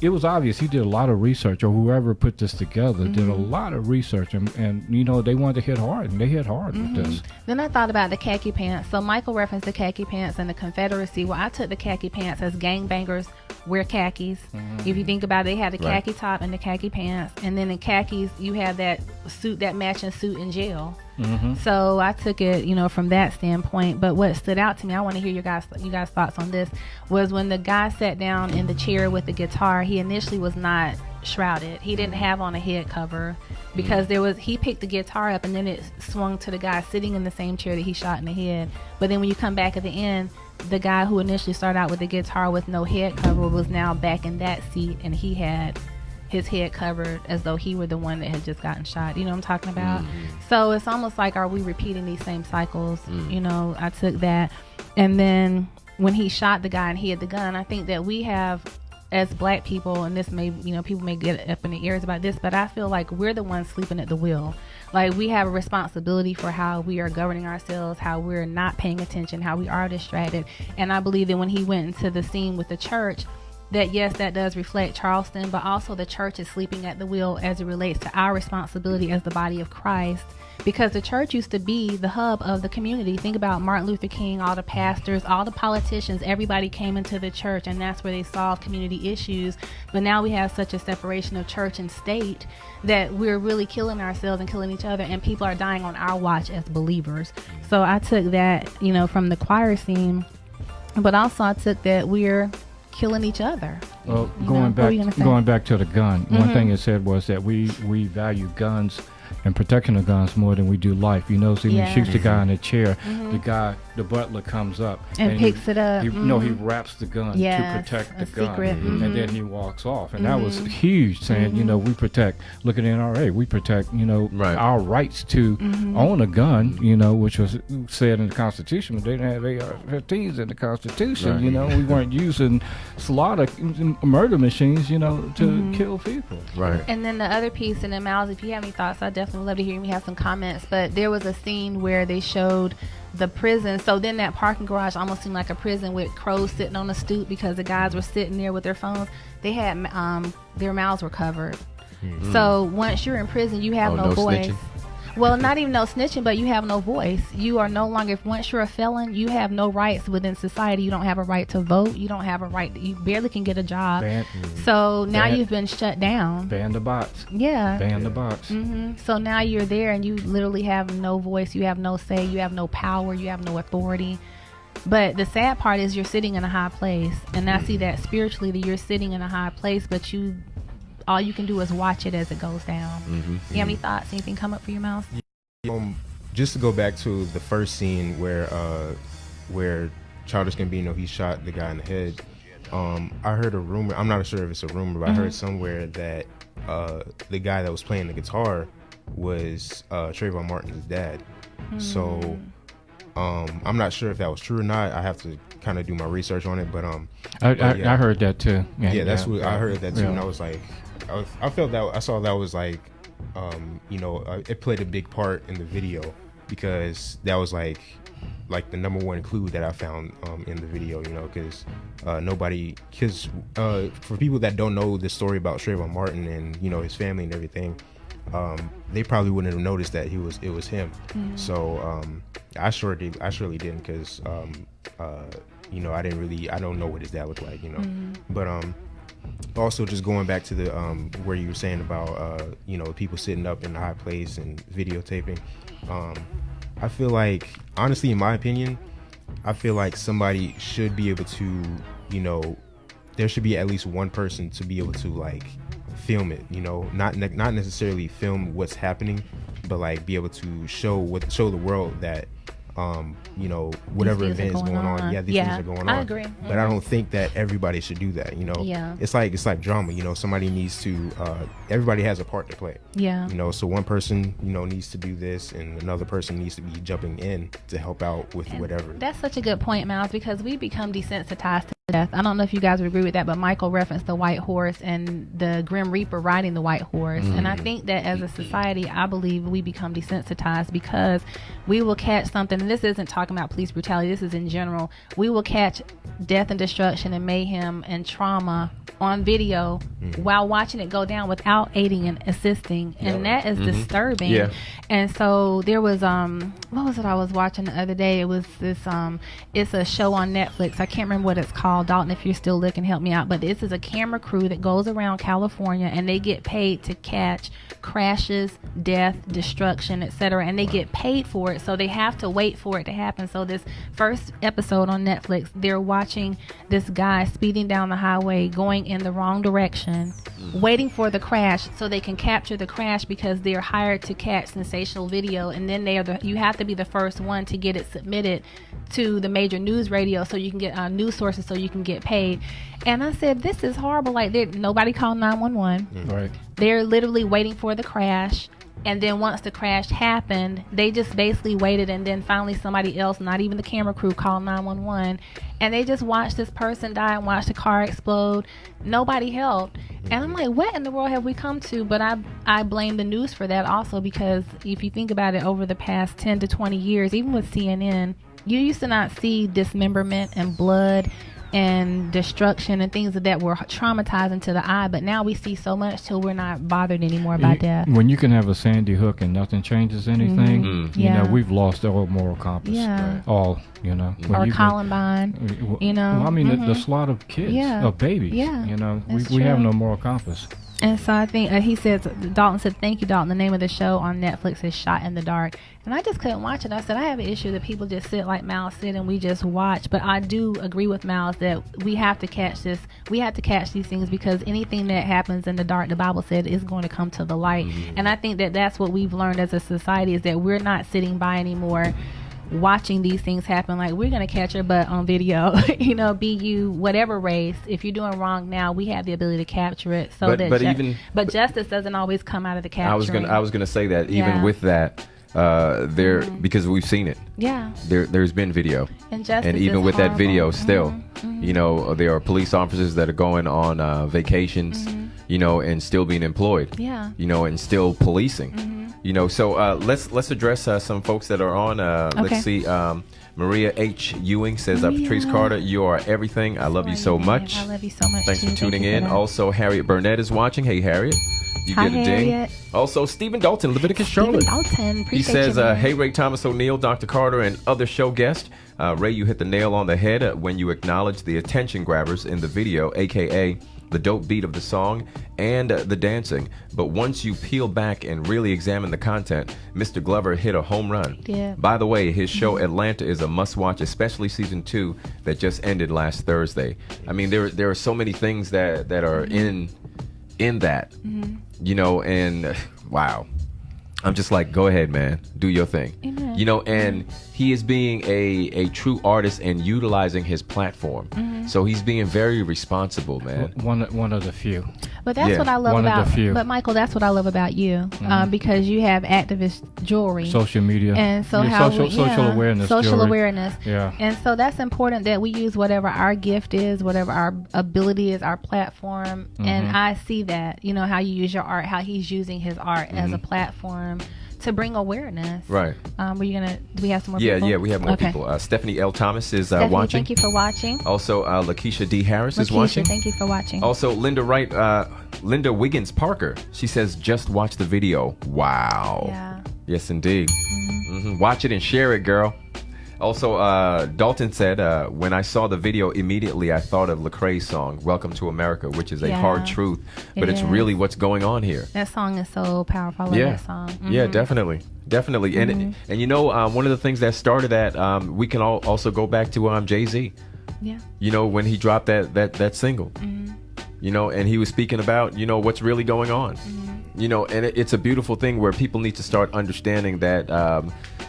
it was obvious he did a lot of research, or whoever put this together did a lot of research, and you know, they wanted to hit hard, and they hit hard with this. Then I thought about the khaki pants. So Michael referenced the khaki pants and the Confederacy. Well, I took the khaki pants as gangbangers wear khakis. If you think about it, they had the khaki top and the khaki pants, and then in khakis you have that suit, that matching suit in jail. So I took it, you know, from that standpoint. But what stood out to me, I want to hear you guys thoughts on this, was when the guy sat down in the chair with the guitar, he initially was not shrouded. He didn't have on a head cover, because he picked the guitar up and then it swung to the guy sitting in the same chair that he shot in the head. But then when you come back at the end, the guy who initially started out with the guitar with no head cover was now back in that seat, and he had his head covered as though he were the one that had just gotten shot. You know what I'm talking about? So it's almost like, are we repeating these same cycles? You know, I took that. And then when he shot the guy and he had the gun, I think that we have, as Black people, and this may, you know, people may get up in the ears about this, but I feel like we're the ones sleeping at the wheel. Like, we have a responsibility for how we are governing ourselves, how we're not paying attention, how we are distracted. And I believe that when he went into the scene with the church, that yes, that does reflect Charleston, but also the church is sleeping at the wheel as it relates to our responsibility as the body of Christ. Because the church used to be the hub of the community. Think about Martin Luther King, all the pastors, all the politicians, everybody came into the church, and that's where they solved community issues. But now we have such a separation of church and state that we're really killing ourselves and killing each other, and people are dying on our watch as believers. So I took that, from the choir scene, but also I took that we're killing each other. Well, going back to the gun, one thing it said was that we value guns and protection of guns more than we do life. So when he shoots the guy in the chair, the butler comes up and picks it up. He wraps the gun to protect the gun, secret. And then he walks off. And that was huge, saying, we protect. Look at the NRA, we protect, our rights to own a gun, which was said in the Constitution, but they didn't have AR-15s in the Constitution. We weren't using murder machines, to kill people. Right. And then the other piece, and then Miles, if you have any thoughts, I'd definitely love to hear you have some comments. But there was a scene where they showed the prison. So then that parking garage almost seemed like a prison with crows sitting on a stoop because the guys were sitting there with their phones. They had their mouths were covered. So once you're in prison, you have no voice. Snitching? Well, not even no snitching, but you have no voice. You are no longer, once you're a felon, you have no rights within society. You don't have a right to vote. You don't have a right, you barely can get a job. So now you've been shut down. Ban the bots. Yeah. Ban the bots. So now you're there and you literally have no voice. You have no say. You have no power. You have no authority. But the sad part is you're sitting in a high place. And I see that spiritually, that you're sitting in a high place, but all you can do is watch it as it goes down. You have any thoughts? Anything come up for your mouth? Just to go back to the first scene where Childish Gambino, he shot the guy in the head. I heard a rumor. I'm not sure if it's a rumor, but I heard somewhere that the guy that was playing the guitar was Trayvon Martin's dad. So I'm not sure if that was true or not. I have to kind of do my research on it, but I heard that too. That's what I heard that too, and I was like, I felt that I saw that was like, it played a big part in the video because that was like the number one clue that I found in the video, because for people that don't know the story about Trayvon Martin and his family and everything, they probably wouldn't have noticed that it was him. So I surely didn't, because I don't know what his dad looked like, but also just going back to the where you were saying about people sitting up in a high place and videotaping, I feel like, honestly, in my opinion, I feel like somebody should be able to, there should be at least one person to be able to like film it, not necessarily film what's happening, but like be able to show the world that whatever event is going on. These things are going on. I agree. But I don't think that everybody should do that. It's like drama. Somebody needs to. Everybody has a part to play. So one person needs to do this, and another person needs to be jumping in to help out with whatever. That's such a good point, Miles, because we become desensitized to death. I don't know if you guys would agree with that, but Michael referenced the white horse and the Grim Reaper riding the white horse, and I think that as a society, I believe we become desensitized because we will catch something. And this isn't talking about police brutality. This is in general. We will catch death and destruction and mayhem and trauma on video while watching it go down without aiding and assisting, and that is disturbing. And so there was what was it I was watching the other day? It was this it's a show on Netflix. I can't remember what it's called. Dalton, if you're still looking, help me out. But this is a camera crew that goes around California, and they get paid to catch crashes, death, destruction, etc. And they get paid for it, so they have to wait for it to happen. So this first episode on Netflix, they're watching this guy speeding down the highway, going in the wrong direction, waiting for the crash so they can capture the crash, because they're hired to catch sensational video, and then you have to be the first one to get it submitted to the major news radio so you can get news sources so you can get paid. And I said, this is horrible. Like, nobody called 911. Right. They're literally waiting for the crash. And then once the crash happened, they just basically waited, and then finally somebody else, not even the camera crew, called 911. And they just watched this person die and watched the car explode. Nobody helped. And I'm like, what in the world have we come to? But I blame the news for that also, because if you think about it, over the past 10 to 20 years, even with CNN, you used to not see dismemberment and blood and destruction and things that were traumatizing to the eye. But now we see so much till we're not bothered anymore by death. When you can have a Sandy Hook and nothing changes anything, you Yeah. know, we've lost all moral compass. Yeah. All, you know. When Or you Columbine, you know. Well, I mean, the slaughter of kids, Yeah. of babies. Yeah. You know, That's we have true. no moral compass. And so I think he says, Dalton said, "Thank you, Dalton. The name of the show on Netflix is Shot in the Dark." And I just couldn't watch it. I said, I have an issue that people just sit like Mal sit and we just watch. But I do agree with Mal that we have to catch this. We have to catch these things because anything that happens in the dark, the Bible said, is going to come to the light. And I think that that's what we've learned as a society, is that we're not sitting by anymore watching these things happen. Like, we're going to catch your butt on video. You know, be you whatever race. If you're doing wrong now, we have the ability to capture it. So but justice doesn't always come out of the capturing. I was gonna say that even Yeah. with that, because we've seen it. Yeah. There's been video, And justice and even is with that horrible. video, still, you know, there are police officers that are going on vacations, you know, and still being employed. Yeah. You know, and still policing. You know, so let's address some folks that are on. Okay. Let's see. Maria H. Ewing says, Maria. Patrice Carter, you are everything. I love you so much. I love you so much. Thanks too. for tuning Thank you in. that. Also, Harriet Burnett is watching. Hey, Harriet. You Hi, get a ding. Harriet. Also, Stephen Dalton, Leviticus Stephen Charlotte. Dalton, He appreciate says, you, man. hey, Ray Thomas O'Neill, Dr. Carter, and other show guests. Ray, you hit the nail on the head when you acknowledge the attention grabbers in the video, a.k.a. the dope beat of the song and the dancing. But once you peel back and really examine the content, Mr. Glover hit a home run. Yeah. By the way, his show Atlanta is a must-watch, especially season 2 that just ended last Thursday. I mean, there are so many things that are in that, you know, and wow. I'm just like, go ahead, man. Do your thing. Amen. You know, and he is being a true artist and utilizing his platform. So he's being very responsible, man. One of the few. But that's Yeah. what I love One of the about. few. But Michael, that's what I love about you, because you have activist jewelry. Social media. And so Yeah, how social awareness. social jewelry. awareness. Yeah. And so that's important that we use whatever our gift is, whatever our ability is, our platform. And I see that, you know, how you use your art, how he's using his art as a platform to bring awareness. Right. Do we have some more Yeah, people? yeah, we have more Okay. people. Stephanie L. Thomas is Stephanie, watching. thank you for watching. Also, Lakeisha D. Harris is Lakeisha, watching. thank you for watching. Also, Linda Wiggins Parker. She says, just watch the video. Wow. Yeah. Yes, indeed. Watch it and share it, girl. Also, Dalton said, when I saw the video, immediately I thought of Lecrae's song, Welcome to America, which is a Yeah, hard truth, but it it's is. really what's going on here. That song is so powerful. I love Yeah. that song. Yeah, definitely. Definitely. And you know, one of the things that started that, we can also go back to Jay-Z. Yeah. You know, when he dropped that single. You know, and he was speaking about, you know, what's really going on. You know, and it's a beautiful thing where people need to start understanding that,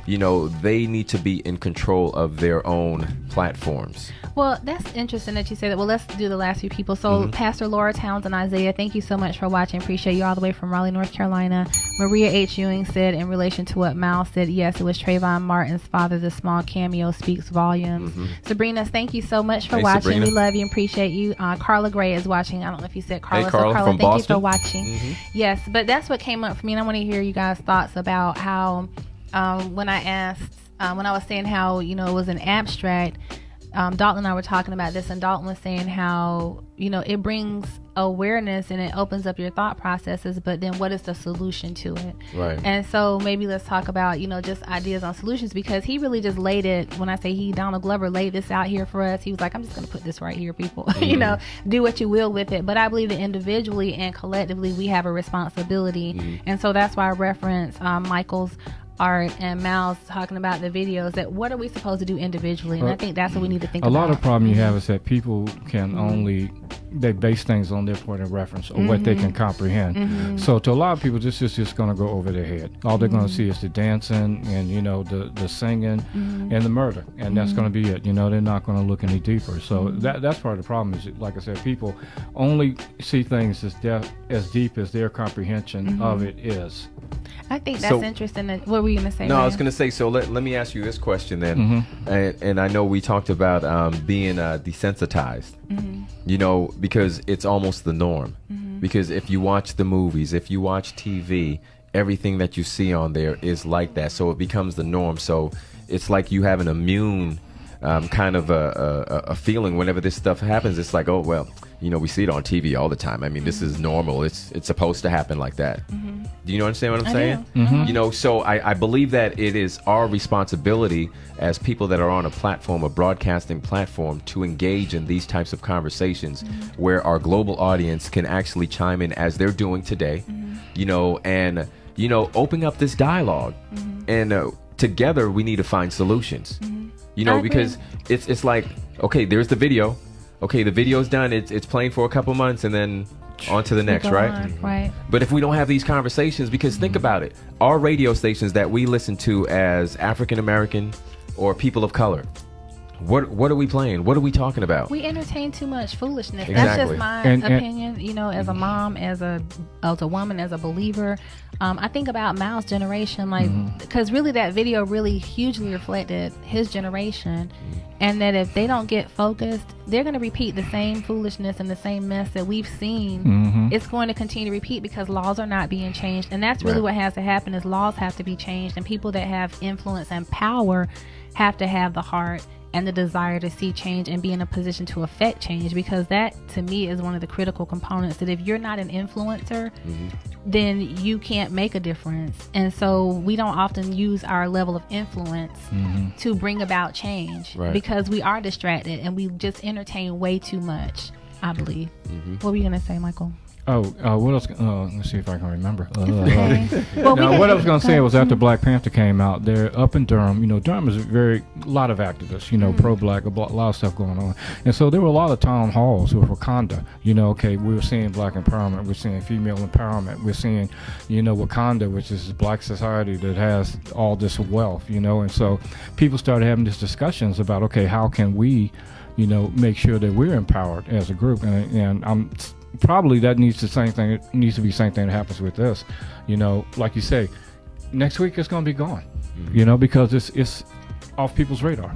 you know, they need to be in control of their own platforms. Well, that's interesting that you say that. Well, let's do the last few people. So, Pastor Laura Townsend, Isaiah, thank you so much for watching. Appreciate you all the way from Raleigh, North Carolina. Maria H. Ewing said, in relation to what Mal said, yes, it was Trayvon Martin's father. The small cameo speaks volumes. Sabrina, thank you so much for Hey, watching. Sabrina. We love you and appreciate you. Carla Gray is watching. I don't know if you said Carla. Hey, Carla, so from thank Boston. you for watching. Yes, but that's what came up for me, and I want to hear you guys' thoughts about how, when I asked, when I was saying how, you know, it was an abstract, Dalton and I were talking about this, and Dalton was saying how, you know, it brings awareness and it opens up your thought processes, but then what is the solution to it? Right. And so maybe let's talk about, you know, just ideas on solutions, because he really just laid it, when I say Donald Glover laid this out here for us. He was like, I'm just going to put this right here, people. You know, do what you will with it. But I believe that individually and collectively we have a responsibility. And so that's why I reference Michael's art and Mal's talking about the videos, that what are we supposed to do individually? And I think that's what we need to think A about. lot of problem you have is that people can only, they base things on their point of reference or what they can comprehend. So to a lot of people, this is just going to go over their head. All they're going to see is the dancing and, you know, the singing and the murder, and that's going to be it. You know, they're not going to look any deeper. So that's part of the problem is, like I said, people only see things as deep as their comprehension of it is. I think that's So- interesting. What were you going to say? No, I Ryan? was going to say, so let me ask you this question then. And I know we talked about being desensitized, you know, because it's almost the norm. Because if you watch the movies, if you watch TV, everything that you see on there is like that. So it becomes the norm. So it's like you have an immune kind of a feeling whenever this stuff happens. It's like, oh well, you know, we see it on TV all the time. I mean, this is normal. It's supposed to happen like that. Do you understand what I'm saying? You know, so I believe that it is our responsibility as people that are on a platform, a broadcasting platform, to engage in these types of conversations where our global audience can actually chime in as they're doing today, you know, and, you know, open up this dialogue. And together we need to find solutions, you know, because it's like, okay, there's the video. Okay, the video's done. It's playing for a couple months and then on to the next, right? Right. But if we don't have these conversations, because think about it, our radio stations that we listen to as African American or people of color, what are we playing? What are we talking about? We entertain too much foolishness. Exactly. That's just my opinion. You know, as a mom, as a woman, as a believer, I think about Mal's generation, like, because really that video really hugely reflected his generation, and that if they don't get focused, they're going to repeat the same foolishness and the same mess that we've seen. It's going to continue to repeat because laws are not being changed, and that's really what has to happen. Is laws have to be changed, and people that have influence and power have to have the heart and the desire to see change and be in a position to affect change, because that to me is one of the critical components, that if you're not an influencer, then you can't make a difference. And so we don't often use our level of influence to bring about change, because we are distracted and we just entertain way too much, I believe. What were you going to say, Michael? What else? Let's see if I can remember. Well, what I was going to say was after Black Panther came out, they're up in Durham. You know, Durham is a lot of activists, you know, pro-black, a lot of stuff going on. And so there were a lot of town halls with Wakanda. You know, okay, we were seeing black empowerment. We're seeing female empowerment. We're seeing, you know, Wakanda, which is a black society that has all this wealth, you know. And so people started having these discussions about, okay, how can we, you know, make sure that we're empowered as a group? And I'm probably that needs to be the same thing that happens with this, you know, like you say, next week it's going to be gone, you know, because it's off people's radar.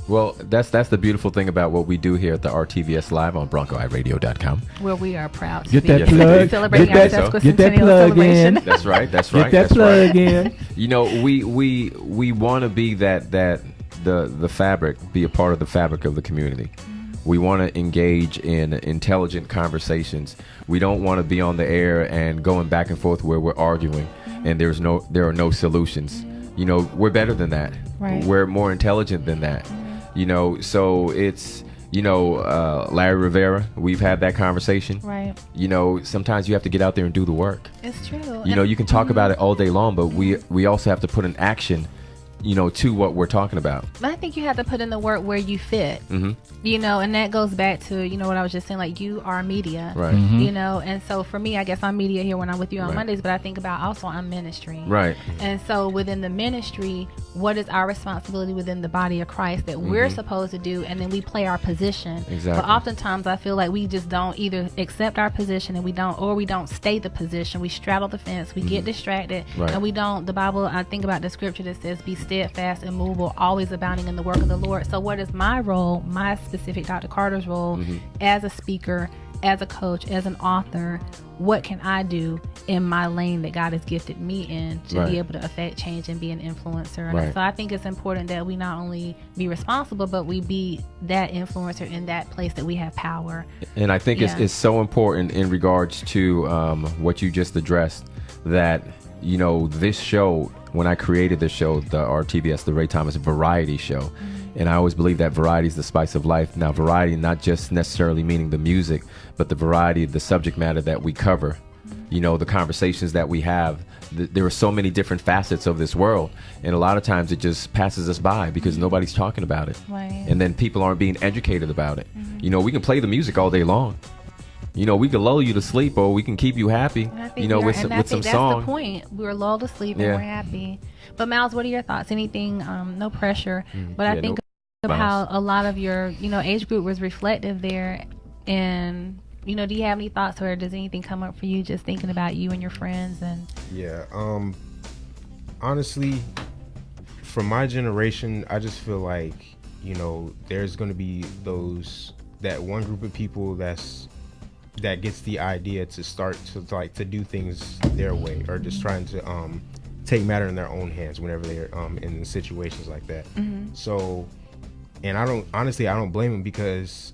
Well, that's the beautiful thing about what we do here at the RTVS Live on BroncoIRadio.com. Where we are proud to get be that plug, celebrating our get that plug in. That's right. That's right. Get that plug in. You know, we want to be the fabric, be a part of the fabric of the community. We want to engage in intelligent conversations. We don't want to be on the air and going back and forth where we're arguing and there are no solutions. You know, we're better than that. Right. We're more intelligent than that. You know, so it's, you know, Larry Rivera, we've had that conversation. Right. You know, sometimes you have to get out there and do the work. It's true. You know, you can talk about it all day long, but we also have to put an action, you know, to what we're talking about. I think you have to put in the work where you fit, you know, and that goes back to, you know, what I was just saying, like, you are media, right? You know, and so for me, I guess I'm media here when I'm with you on Mondays, but I think about also I'm ministry, right? And so within the ministry, what is our responsibility within the body of Christ that we're supposed to do, and then we play our position. Exactly. But oftentimes I feel like we just don't either accept our position and we don't stay the position. We straddle the fence, we get distracted, and we don't. The Bible, I think about the scripture that says, be steadfast, immovable, always abounding in the work of the Lord. So what is my role, my specific Dr. Carter's role as a speaker, as a coach, as an author? What can I do in my lane that God has gifted me in to be able to affect change and be an influencer? And so I think it's important that we not only be responsible, but we be that influencer in that place that we have power. And I think it's so important in regards to what you just addressed, that, you know, this show, when I created this show, the RTVS, the Ray Thomas Variety Show, and I always believe that variety is the spice of life. Now, variety not just necessarily meaning the music, but the variety of the subject matter that we cover, you know, the conversations that we have. There are so many different facets of this world, and a lot of times it just passes us by because nobody's talking about it. Right. And then people aren't being educated about it. You know, we can play the music all day long. You know, we can lull you to sleep, or we can keep you happy, you know, with some song. That's the point. We're lulled to sleep and we're happy. But Miles, what are your thoughts? Anything, no pressure, but I think of how a lot of your, you know, age group was reflective there. And, you know, do you have any thoughts, or does anything come up for you just thinking about you and your friends? And honestly, from my generation, I just feel like, you know, there's going to be that one group of people that gets the idea to start to do things their way, or just trying to take matter in their own hands whenever they're in situations like that. So and I don't blame him because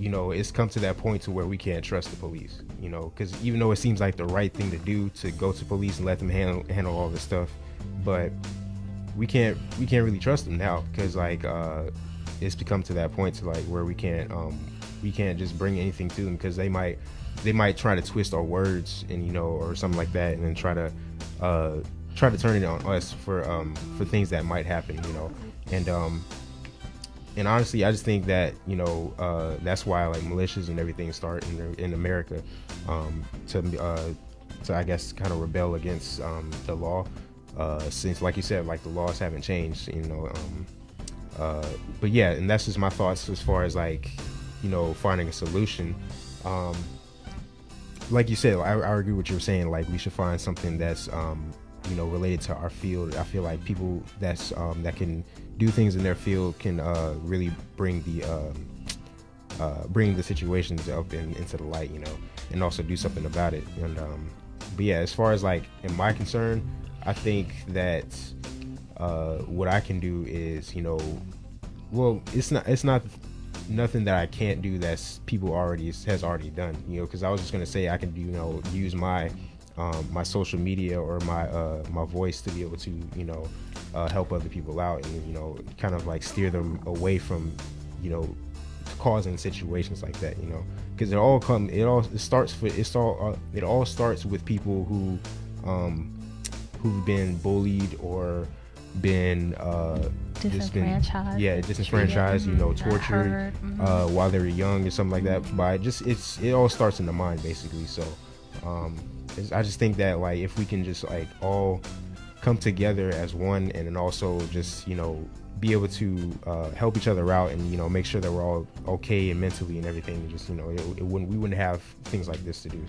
you know, it's come to that point to where we can't trust the police, you know, because even though it seems like the right thing to do to go to police and let them handle all this stuff, but we can't really trust them now because like it's become to that point to like where we can't just bring anything to them because they might try to twist our words and, you know, or something like that, and then try to turn it on us for things that might happen, you know. And honestly, I just think that, you know, that's why like militias and everything start in America to I guess kind of rebel against the law, since like you said, like the laws haven't changed, you know. But yeah, and that's just my thoughts as far as like, you know, finding a solution. Like you said, I agree with what you were saying. Like we should find something that's you know, related to our field. I feel like people that's that can do things in their field can really bring the situations up into the light, you know, and also do something about it. And but yeah, as far as like in my concern, I think that what I can do is, you know, well, it's not nothing that I can't do that's people has already done, you know, because I was just gonna say I can, you know, use my my social media or my voice to be able to, you know, help other people out and, you know, kind of like steer them away from, you know, causing situations like that, you know, because it all starts with people who've been bullied or been disenfranchised, you know, tortured while they were young or something like that. But it all starts in the mind basically. So I just think that like if we can just like all come together as one, and then also just, you know, be able to help each other out and, you know, make sure that we're all okay and mentally and everything, just, you know, we wouldn't have things like this to do.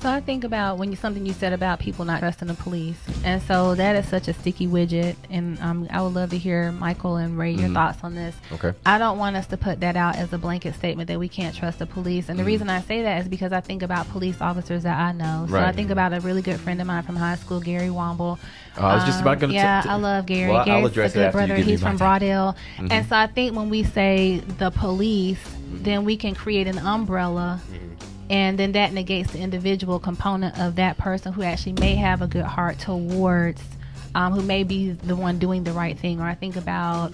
So I think about something you said about people not trusting the police, and so that is such a sticky widget, and I would love to hear Michael and Ray your thoughts on this. Okay. I don't want us to put that out as a blanket statement that we can't trust the police, and the reason I say that is because I think about police officers that I know. So I think about a really good friend of mine from high school, Gary Womble. I was just about going to I love Gary. Well, Gary's I'll address a good it after you brother. give me He's my from time. Broadale. And so I think when we say the police, then we can create an umbrella, and then that negates the individual component of that person who actually may have a good heart towards who may be the one doing the right thing. Or I think about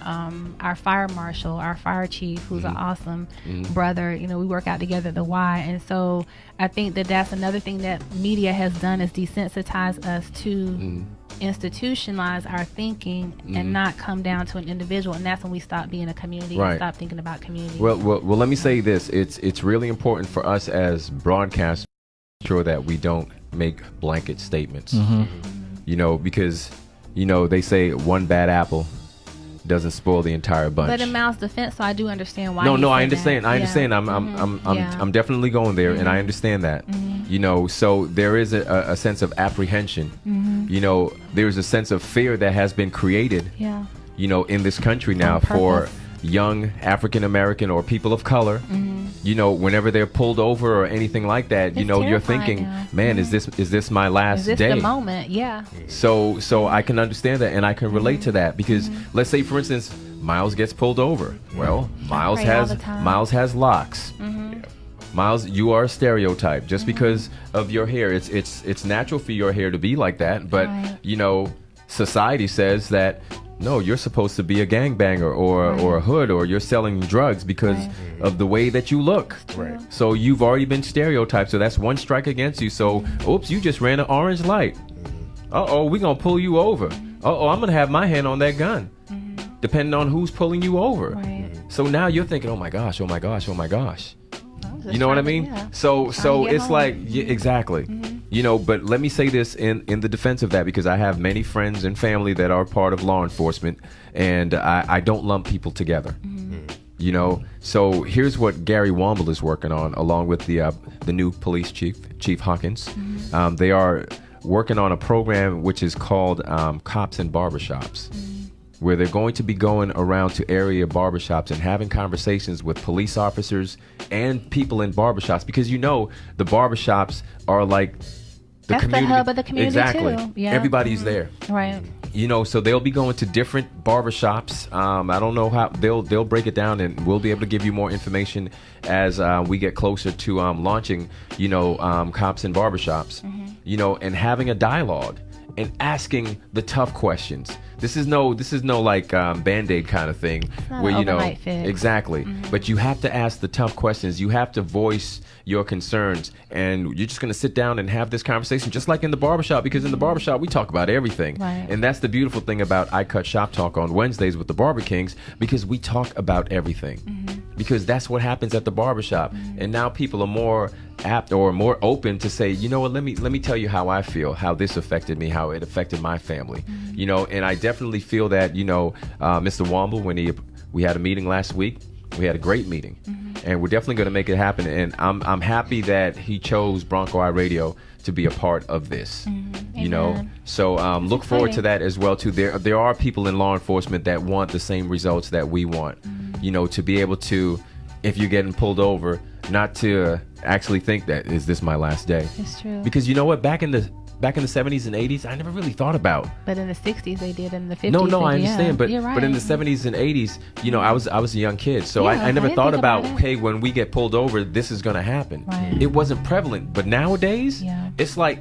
our fire marshal, our fire chief, who's an awesome brother. You know, we work out together at the Y. And so I think that that's another thing that media has done, is desensitize us to institutionalize our thinking and not come down to an individual. And that's when we stop being a community and stop thinking about community. Well, let me say this. It's really important for us as broadcasters to make sure that we don't make blanket statements. You know, because, you know, they say one bad apple doesn't spoil the entire bunch. But in Mal's defense, so I do understand why. No, I understand. I understand. I'm definitely going there, and I understand that. You know, so there is a sense of apprehension. You know, there's a sense of fear that has been created. You know, in this country now for young African American or people of color. You know, whenever they're pulled over or anything like that, you know, you're thinking, man, is this my last day? Is this the moment? Yeah. So I can understand that, and I can relate to that, because let's say, for instance, Miles gets pulled over. Well, Miles has locks. Miles, you are a stereotype just because of your hair. It's natural for your hair to be like that, but you know, society says that no, you're supposed to be a gangbanger or a hood, or you're selling drugs because of the way that you look. So you've already been stereotyped. So that's one strike against you. So, oops, you just ran an orange light. Uh-oh, we're going to pull you over. Uh-oh, I'm going to have my hand on that gun, depending on who's pulling you over. So now you're thinking, oh my gosh, oh my gosh, oh my gosh. You know what I mean? So it's like, exactly. You know, but let me say this in the defense of that, because I have many friends and family that are part of law enforcement, and I don't lump people together. You know, so here's what Gary Womble is working on, along with the new police chief Hawkins. They are working on a program which is called Cops in Barbershops, where they're going to be going around to area barbershops and having conversations with police officers and people in barbershops, because, you know, the barbershops are like the community. The hub of the community, exactly. too. Yeah. Everybody's there. You know, so they'll be going to different barbershops. I don't know how they'll break it down, and we'll be able to give you more information as we get closer to launching, you know, Cops in Barbershops, you know, and having a dialogue and asking the tough questions. This is no like Band-Aid kind of thing where, you know, fix. Exactly. But you have to ask the tough questions. You have to voice your concerns, and you're just going to sit down and have this conversation just like in the barbershop, because in the barbershop we talk about everything. Right. And that's the beautiful thing about I Cut Shop Talk on Wednesdays with the Barber Kings, because we talk about everything. Because that's what happens at the barbershop. And now people are more apt or more open to say, you know what, let me tell you how I feel, how this affected me, how it affected my family. You know, and I definitely feel that, you know, Mr. Womble, when we had a meeting last week, we had a great meeting. And we're definitely going to make it happen. And I'm happy that he chose Bronco Eye Radio to be a part of this. You know, so look forward to that as well too. There are people in law enforcement that want the same results that we want. You know, to be able to, if you're getting pulled over, not to actually think that, is this my last day? It's true. Because you know what, back in the 70s and 80s, I never really thought about. But in the 60s they did, in the 50s. No, I understand, but you're right. but in the 70s and 80s, you know, I was a young kid, so Yeah, I never didn't thought think about, it. hey, when we get pulled over, this is gonna happen. Right. It wasn't prevalent, but nowadays, it's like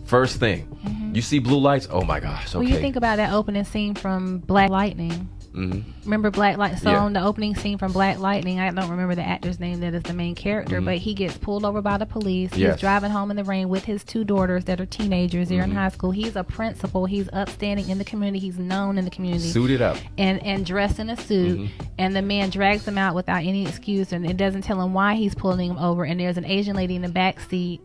first thing. You see blue lights, oh my gosh, okay. Well, you think about that opening scene from Black Lightning. Remember Black Lightning? So on the opening scene from Black Lightning, I don't remember the actor's name that is the main character, but he gets pulled over by the police. He's driving home in the rain with his two daughters that are teenagers. They're in high school. He's a principal. He's upstanding in the community. He's known in the community. Suited up. And dressed in a suit. And the man drags him out without any excuse, and it doesn't tell him why he's pulling him over. And there's an Asian lady in the back seat.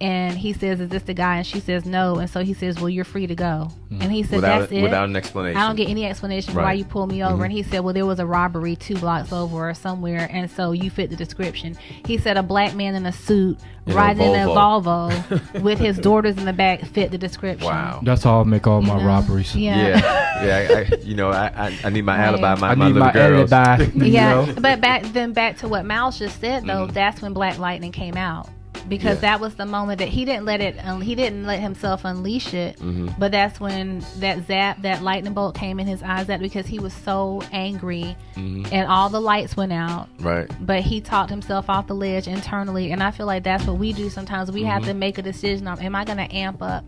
And he says, is this the guy? And she says, no. And so he says, well, you're free to go. And he said, that's it. Without an explanation. I don't get any explanation for why you pulled me over. And he said, well, there was a robbery 2 blocks over or somewhere. And so you fit the description. He said, a black man in a suit riding in a Volvo with his daughters in the back fit the description. Wow. That's how I make all my robberies. Yeah. You know, I need my alibi, my need little my girls. alibi. Yeah. But back to what Miles just said, though, that's when Black Lightning came out. Because that was the moment that he didn't let himself unleash it, but that's when that lightning bolt came in his eyes, that because he was so angry and all the lights went out, right? But he talked himself off the ledge internally, and I feel like that's what we do sometimes. We have to make a decision on, am I going to amp up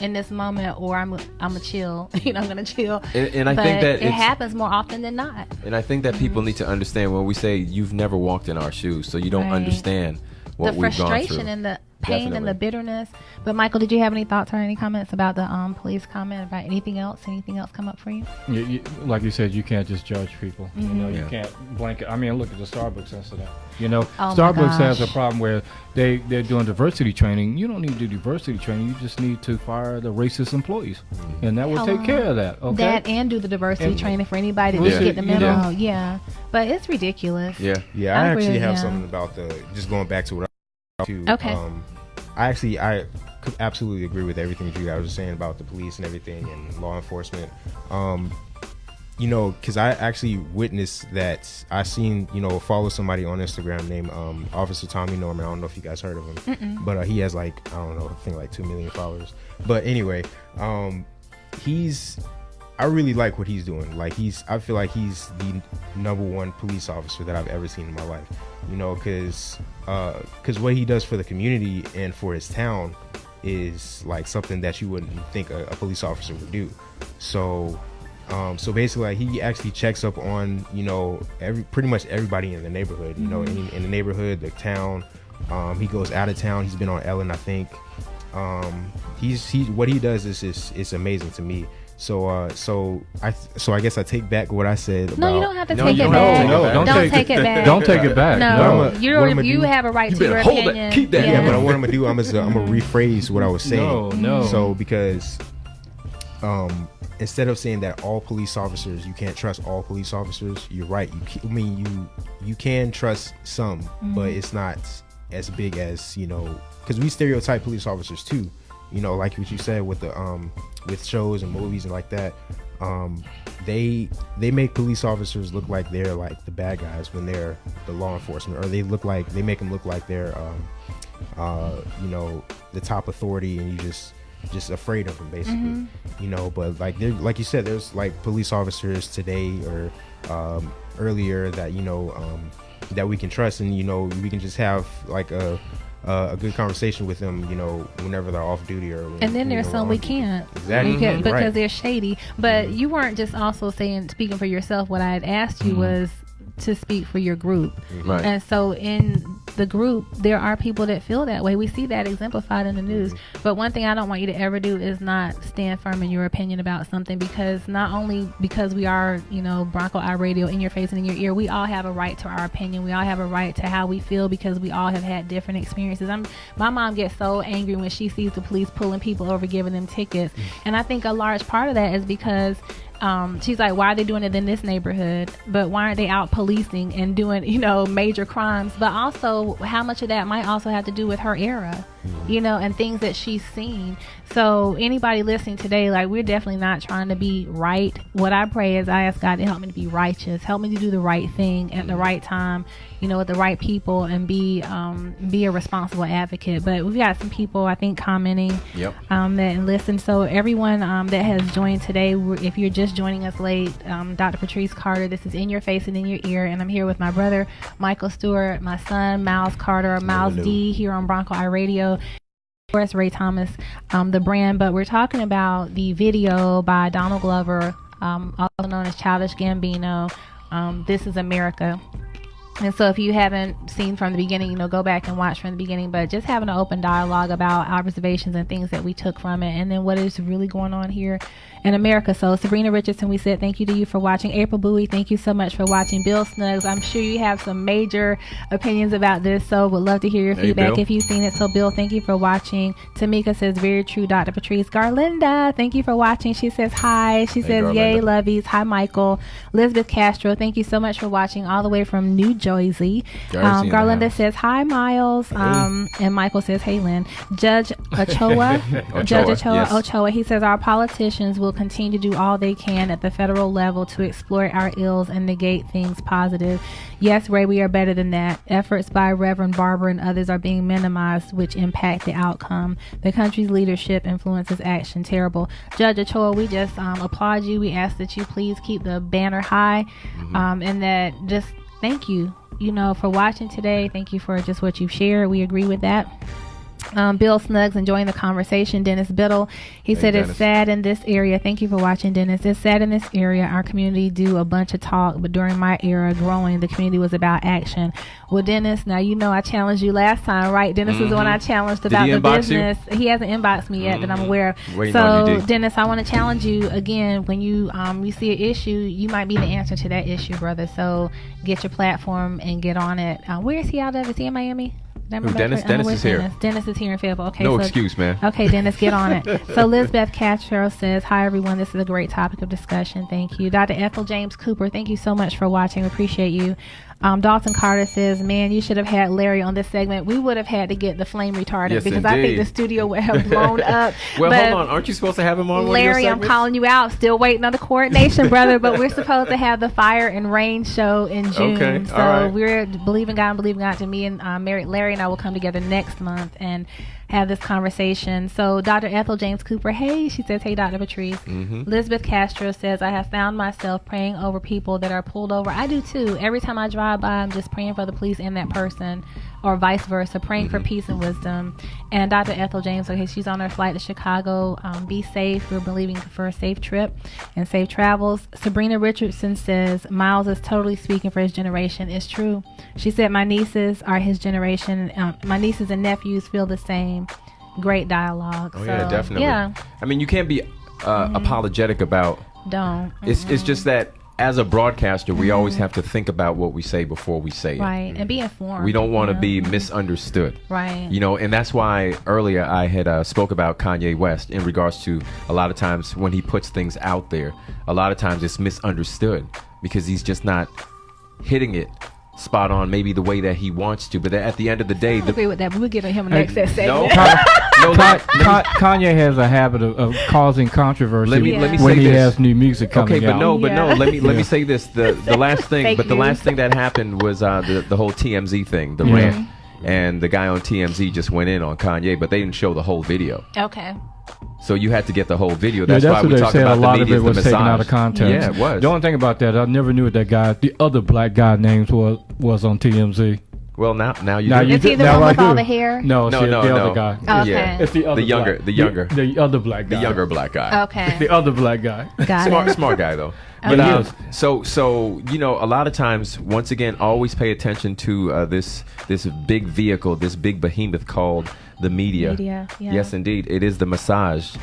in this moment, or I'm a chill, you know, I'm going to chill. And I think that it happens more often than not. And I think that people need to understand when we say you've never walked in our shoes, so you don't understand what the we've gone frustration through. and the pain and the bitterness. But Michael, did you have any thoughts or any comments about the police comment, about anything else come up for you? Like you said, you can't just judge people. You know, you can't blanket. I mean, look at the Starbucks incident. You know, Starbucks has a problem where they're doing diversity training. You don't need to do diversity training. You just need to fire the racist employees, and that will take care of that. Okay, that and do the diversity training for anybody that didn't get the memo. Yeah, but it's ridiculous. Yeah. I actually have something about just going back to what Okay. I could absolutely agree with everything you guys were saying about the police and everything and law enforcement. You know, because I actually witnessed that. I seen, you know, follow somebody on Instagram named Officer Tommy Norman. I don't know if you guys heard of him, but he has like, I don't know, I think like 2 million followers. But anyway, I really like what he's doing. Like I feel like he's the #1 police officer that I've ever seen in my life. You know, because what he does for the community and for his town is like something that you wouldn't think a police officer would do. So basically, like, he actually checks up on, you know, pretty much everybody in the neighborhood. You know, in the neighborhood, the town. He goes out of town. He's been on Ellen, I think. What he does is amazing to me. So I guess I take back what I said about. No, you don't have to take it back. No, don't take it back. Don't take it back. No, you have a right to your opinion. Keep that. Yeah, but what I'm gonna do, I'm gonna rephrase what I was saying. No. So because, instead of saying that all police officers, you can't trust all police officers, you're right. You can trust some, but it's not as big as, you know, because we stereotype police officers too. You know, like what you said with the with shows and movies and like that, they make police officers look like they're like the bad guys when they're the law enforcement, or they make them look like they're you know, the top authority, and just afraid of him, basically. You know, but like you said, there's like police officers today or earlier that that we can trust, and we can just have like a good conversation with them, whenever they're off duty or. And then there's some we can't, exactly, because they're shady. But you weren't just also speaking for yourself. What I had asked you was to speak for your group, right? And so in the group, there are people that feel that way. We see that exemplified in the news. But one thing I don't want you to ever do is not stand firm in your opinion about something, because not only because we are, Bronco Eye Radio, in your face and in your ear, we all have a right to our opinion. We all have a right to how we feel, because we all have had different experiences. My mom gets so angry when she sees the police pulling people over, giving them tickets. And I think a large part of that is because she's like, why are they doing it in this neighborhood? But why aren't they out policing and doing, major crimes? But also, how much of that might also have to do with her era, and things that she's seen. So anybody listening today, like, we're definitely not trying to be right. What I pray is I ask God to help me to be righteous, help me to do the right thing at the right time, with the right people, and be a responsible advocate. But we've got some people, I think, commenting that listen. So everyone that has joined today, if you're just joining us late, Dr. Patrice Carter, this is In Your Face and In Your Ear, and I'm here with my brother Michael Stewart, my son Miles Carter, Miles D, here on Bronco Eye Radio. Of course, Ray Thomas, the brand. But we're talking about the video by Donald Glover, also known as Childish Gambino, This Is America. And so if you haven't seen from the beginning, go back and watch from the beginning, but just having an open dialogue about observations and things that we took from it, and then what is really going on here in America. So Sabrina Richardson, we said thank you to you for watching. April Bowie, thank you so much for watching. Bill Snuggs, I'm sure you have some major opinions about this, so would love to hear your feedback if you've seen it. So Bill, thank you for watching. Tamika says, very true, Dr. Patrice. Garlinda, thank you for watching. She says hi. She says, Garlinda. Yay, lovies. Hi, Michael. Elizabeth Castro, thank you so much for watching all the way from New Jersey. Garlinda says, hi, Miles. And Michael says, hey, Lynn. Judge Ochoa, Ochoa, he says, our politicians will continue to do all they can at the federal level to exploit our ills and negate things positive. Yes, Ray, we are better than that. Efforts by Reverend Barber and others are being minimized, which impact the outcome. The country's leadership influences action. Terrible. Judge Ochoa, we just applaud you. We ask that you please keep the banner high, and that just thank you, for watching today. Thank you for just what you've shared. We agree with that. Bill Snuggs, enjoying the conversation. Dennis Biddle, he said, Dennis, it's sad in this area. Thank you for watching, Dennis. It's sad in this area. Our community do a bunch of talk, but during my era growing, the community was about action. Well, Dennis, now I challenged you last time, right? Dennis was the one I challenged about the business. He hasn't inboxed me yet that I'm aware of. So, Dennis, I want to challenge you again. When you see an issue, you might be the answer to that issue, brother. So get your platform and get on it. Where is he out of? Is he in Miami? Dennis is here. Dennis is here in Fayetteville. Okay, excuse, man. Okay, Dennis, get on it. So Lizbeth Castro says, hi, everyone. This is a great topic of discussion. Thank you. Dr. Ethel James Cooper, thank you so much for watching. Appreciate you. Dalton Carter says, man, you should have had Larry on this segment. We would have had to get the flame retardant, because I think the studio would have blown up. Well, hold on. Aren't you supposed to have him on? Larry, I'm calling you out. Still waiting on the coordination, brother. But we're supposed to have the Fire and Rain show in June. Okay. So right. We're believing God to me, and Larry and I will come together next month and have this conversation. So Dr. Ethel James Cooper, hey, she says, hey, Dr. Patrice. Elizabeth Castro says, I have found myself praying over people that are pulled over. I do too. Every time I drive by, I'm just praying for the police and that person, or vice versa, praying for peace and wisdom. And Dr. Ethel James, okay, she's on her flight to Chicago. Be safe. We're believing for a safe trip and safe travels. Sabrina Richardson says, Miles is totally speaking for his generation. It's true. She said, my nieces are his generation. My nieces and nephews feel the same. Great dialogue. Oh, so, yeah, definitely. Yeah. I mean, you can't be apologetic about. Don't. It's just that as a broadcaster, we always have to think about what we say before we say it. Right, and be informed. We don't want to be misunderstood. Right. And that's why earlier I had spoke about Kanye West in regards to a lot of times when he puts things out there, a lot of times it's misunderstood because he's just not hitting it spot on, maybe the way that he wants to. But at the end of the day, I agree with that, but we'll give him an excess segment. Kanye has a habit of causing controversy when he has new music coming out. Let me say this. The last thing, the last thing that happened was the whole TMZ thing, the rant. and the guy on TMZ just went in on Kanye, but they didn't show the whole video. Okay. So you had to get the whole video. Yeah, That's why what we they talk said. about A lot the of media it was the taken massage. out of context. Yeah, it was. The only thing about that, I never knew what that guy, the other black guy names was on TMZ. Well, now you Now do. you Is he the now one I with all do. the hair? No, No, see, no, the no. other guy. Okay. Yeah. It's the other The younger- black, the younger. the other black guy. The younger black guy. Okay. The other black guy. Got it. Smart guy though. Okay. But He is. so you know, a lot of times, once again, always pay attention to this big vehicle, this big behemoth called the media. Media, yeah. Yes, indeed, it is the massage.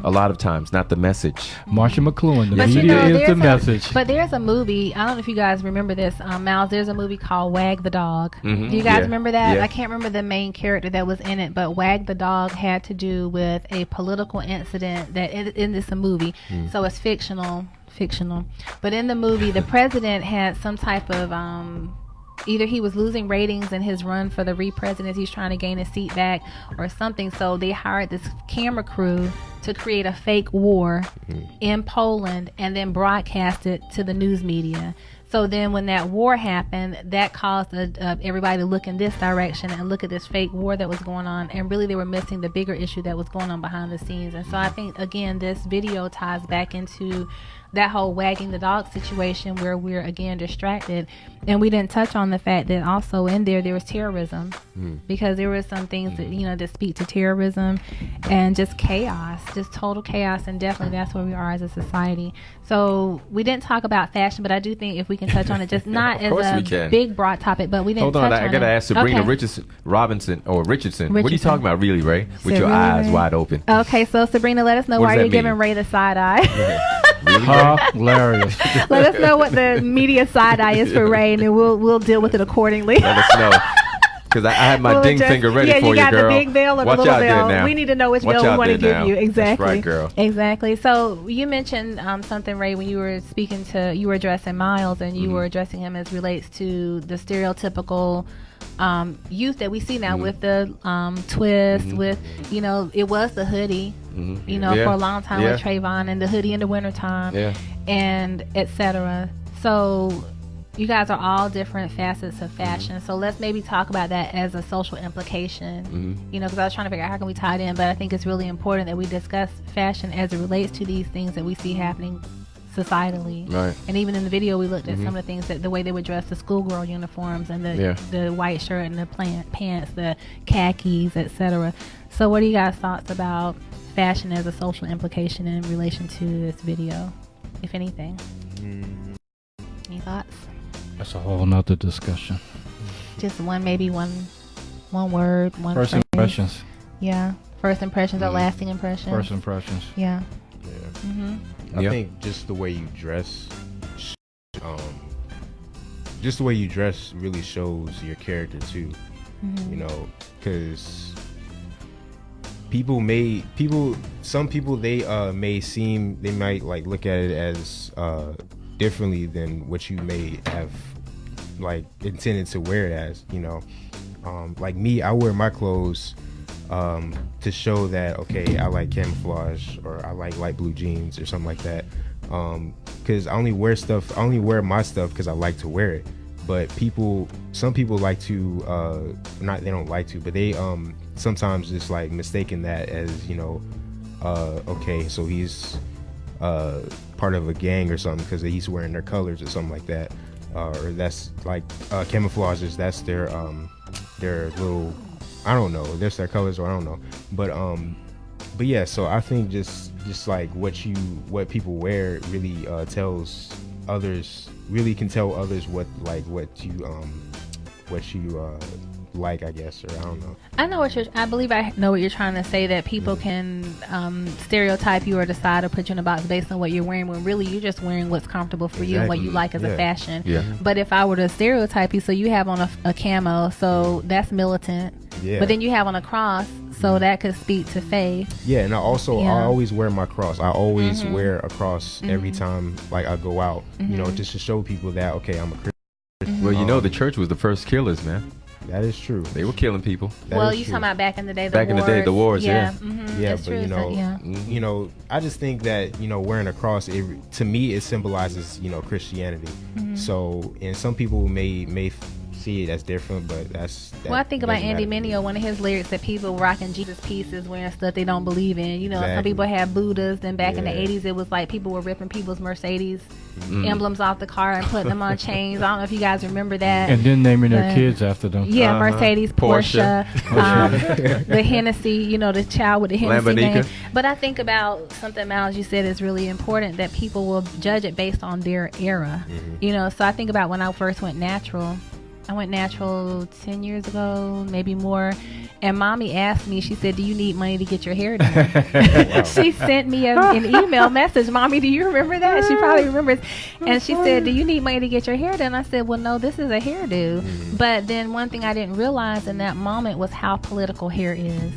A lot of times, not the message. Marsha McLuhan. The But you media know, is there's the message. But there's a movie. I don't know if you guys remember this, Miles. There's a movie called Wag the Dog. Mhm. Do you guys Yeah. remember that? Yeah. I can't remember the main character that was in it, but Wag the Dog had to do with a political incident that in this a movie. So it's fictional. But in the movie, the president had some type of either he was losing ratings in his run for the re-presidency, he's trying to gain his seat back or something, so they hired this camera crew to create a fake war in Poland and then broadcast it to the news media. So then when that war happened, that caused everybody to look in this direction and look at this fake war that was going on, and really they were missing the bigger issue that was going on behind the scenes. And so I think, again, this video ties back into that whole wagging the dog situation where we're again distracted, and we didn't touch on the fact that also in there was terrorism, because there were some things that that speak to terrorism and just chaos, just total chaos, and definitely that's where we are as a society. So we didn't talk about fashion, but I do think if we can touch on it, just not Of course we as a can. big broad topic, but we didn't Hold touch on, on I gotta it. ask Sabrina Okay. Richardson. What are you Richardson. talking about, really, Ray? With your Sabrina eyes Ray. wide open. Okay, so Sabrina, let us know What why does you're that giving mean? Ray the side eye. Really, Ray? Hilarious. Let us know what the media side eye is for Ray, and then we'll deal with it accordingly. Let us know. Because I had my We'll ding adjust- finger ready yeah, for you got girl. the big veil or Watch the little out there veil. now. We need to know which Watch veil we out want to there give now. you. Exactly. That's right, girl. Exactly. So you mentioned something, Ray, when you were you were addressing Miles, and you were addressing him as relates to the stereotypical youth that we see now with the twist, with, it was the hoodie, Yeah. for a long time Yeah. with Trayvon, and the hoodie in the wintertime, Yeah. and etc. So you guys are all different facets of fashion. So let's maybe talk about that as a social implication, because I was trying to figure out how can we tie it in, but I think it's really important that we discuss fashion as it relates to these things that we see happening societally. Right. And even in the video, we looked at some of the things that the way they would dress, the schoolgirl uniforms and the white shirt and the pants, the khakis, etc. So what are you guys' thoughts about fashion as a social implication in relation to this video, if anything? Any thoughts? That's a whole nother discussion. Just one word, one First phrase. impressions. Yeah. First impressions or lasting impressions. First impressions. Yeah. Yeah. I Yep. think just the way you dress, just the way you dress really shows your character too. Because some people they might like look at it as differently than what you may have like intended to wear it as. Like me, I wear my clothes to show that, okay, I like camouflage, or I like light blue jeans or something like that, because I only wear my stuff because I like to wear it. But some people like to they don't like to, but they sometimes just like mistaken that as okay, so he's part of a gang or something because he's wearing their colors or something like that, or that's like camouflages, that's their little, I don't know, that's their colors, or I don't know, but yeah. So I think just like what people wear really tells others, really can tell others what you like, I guess, or I don't know. I believe I know what you're trying to say, that people can stereotype you or decide or put you in a box based on what you're wearing, when really you're just wearing what's comfortable for you and what you like as a fashion. Yeah. But if I were to stereotype you, so you have on a camo, so that's militant. Yeah. But then you have on a cross, so that could speak to faith. Yeah, and I always wear my cross. I always Mm-hmm. wear a cross every time like I go out, just to show people that, okay, I'm a Christian. Well, the church was the first killers, man. That is true. They were killing people. That Well, is you true. talking about back in the day, The wars, yeah. Mhm, Yeah, that's but true. I just think that wearing a cross, to me, it symbolizes Christianity. So, and some people may see it as different, but Well, I think about doesn't Andy matter. Mineo, one of his lyrics that people rocking Jesus pieces, wearing stuff they don't believe in. You know, some Exactly. people have Buddhas. Then back in the Yeah. 80s, it was like people were ripping people's Mercedes emblems off the car and putting them on chains. I don't know if you guys remember that. And then naming their But- kids after them. Yeah, Mercedes, Porsche, Porsche. the Hennessy, you know, the child with the Hennessy Lamborghini. name. But I think about something, Miles, you said is really important, that people will judge it based on their era. You know, so I think about when I first went natural. I went natural 10 years ago, maybe more. And mommy asked me, she said, do you need money to get your hair done? She sent me an email message. Mommy, do you remember that? She probably remembers. And she said, do you need money to get your hair done? I said, well, no, this is a hairdo. But then one thing I didn't realize in that moment was how political hair is.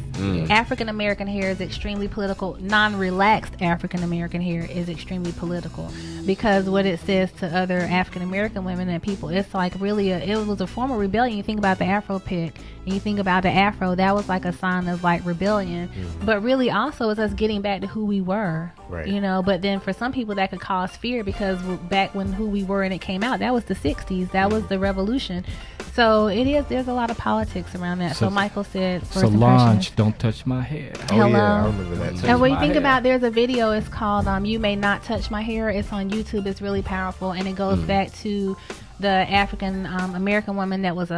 African American hair is extremely political. Non-relaxed African American hair is extremely political, because what it says to other African American women and people, it's like really it was a form of rebellion. You think about the Afro pick and you think about the Afro, that was like a sign of like rebellion, but really also it's us getting back to who we were. Right. You know, but then for some people that could cause fear, because back when who we were and it came out, that was the 60s, that was the revolution. So there's a lot of politics around that. So Michael said, first Solange, impressions. don't touch my hair. Oh Hello. yeah, I remember that too. And when you my think hair. about, there's a video, it's called You May Not Touch My Hair. It's on YouTube. It's really powerful, and it goes back to the African American woman that was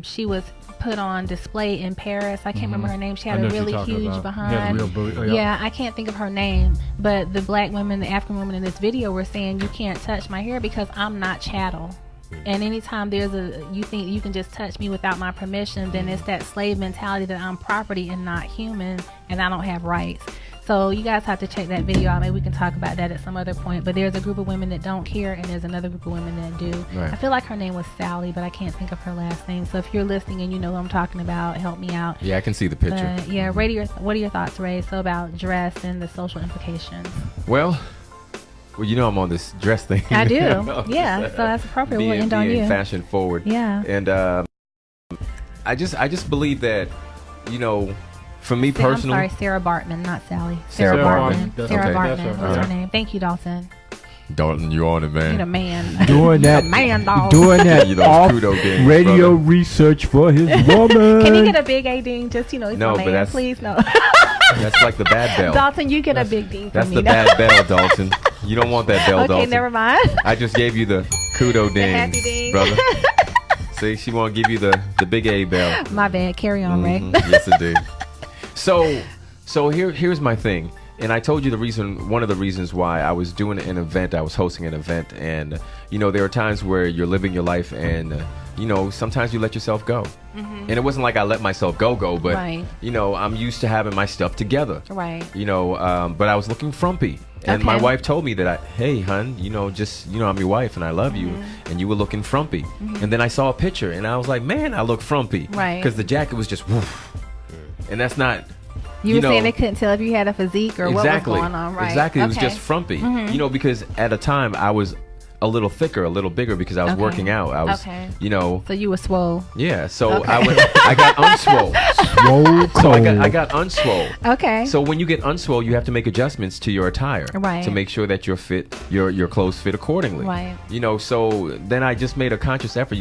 she was put on display in Paris. I can't remember her name. She I had know a what you're really talking huge about. behind. Had a real booty. Oh, Yeah, I can't think of her name, but the black women, the African women in this video were saying, you can't touch my hair because I'm not chattel. And anytime you think you can just touch me without my permission, then it's that slave mentality that I'm property and not human, and I don't have rights. So you guys have to check that video out. Maybe we can talk about that at some other point. But there's a group of women that don't care, and there's another group of women that do. Right. I feel like her name was Sally, but I can't think of her last name. So if you're listening and you know who I'm talking about, help me out. Yeah, I can see the picture. But yeah, what are your thoughts, Ray? So about dress and the social implications. Well, you know I'm on this dress thing. I do. Yeah, so that's appropriate. We'll end on being you. fashion forward. Yeah. And I just believe that, you know, for me I'm personally, sorry, Sarah Bartman, not Sally. Sarah Bartman. Sarah That's okay. Bartman That's was all her name. Thank you, Dawson. Dalton, you on it, You're the man. man. Doing that, A man, dog. doing that You those off kudo games, radio brother. research for his woman. Can you get a big A ding? Just, he's No, my but man. that's- Please, no. That's like the bad bell. Dalton, you get a big ding That's from me. the bad bell, Dalton. You don't want that bell, Okay, Dalton. never mind. I just gave you the kudo The happy dings, ding. brother. See, she won't give you the big A bell. My bad. Carry on, Ray. Mhm. Yes, indeed. So here's my thing, and I told you one of the reasons why I was doing an event. I was hosting an event, and you know there are times where you're living your life, and you know sometimes you let yourself go. And it wasn't like I let myself go, but Right. you know I'm used to having my stuff together. Right. You know, but I was looking frumpy. And my Okay. wife told me that, hey, hun, you know, I'm your wife and I love you. And you were looking frumpy. And then I saw a picture and I was like, man, I look frumpy. Right. Because the jacket was just woof. And that's not. You were know, saying they couldn't tell if you had a physique or exactly, what was going on, right? Exactly. It was Okay. just frumpy. You know, because at a time I was a little thicker, a little bigger because I was Okay. working out. I was, Okay. you know, So you were swole. yeah. So Okay. I got unswole. Swole So I cold. got unswole. Okay. So when you get unswole, you have to make adjustments to your attire Right. to make sure that your clothes fit accordingly. Right. You know, so then I just made a conscious effort.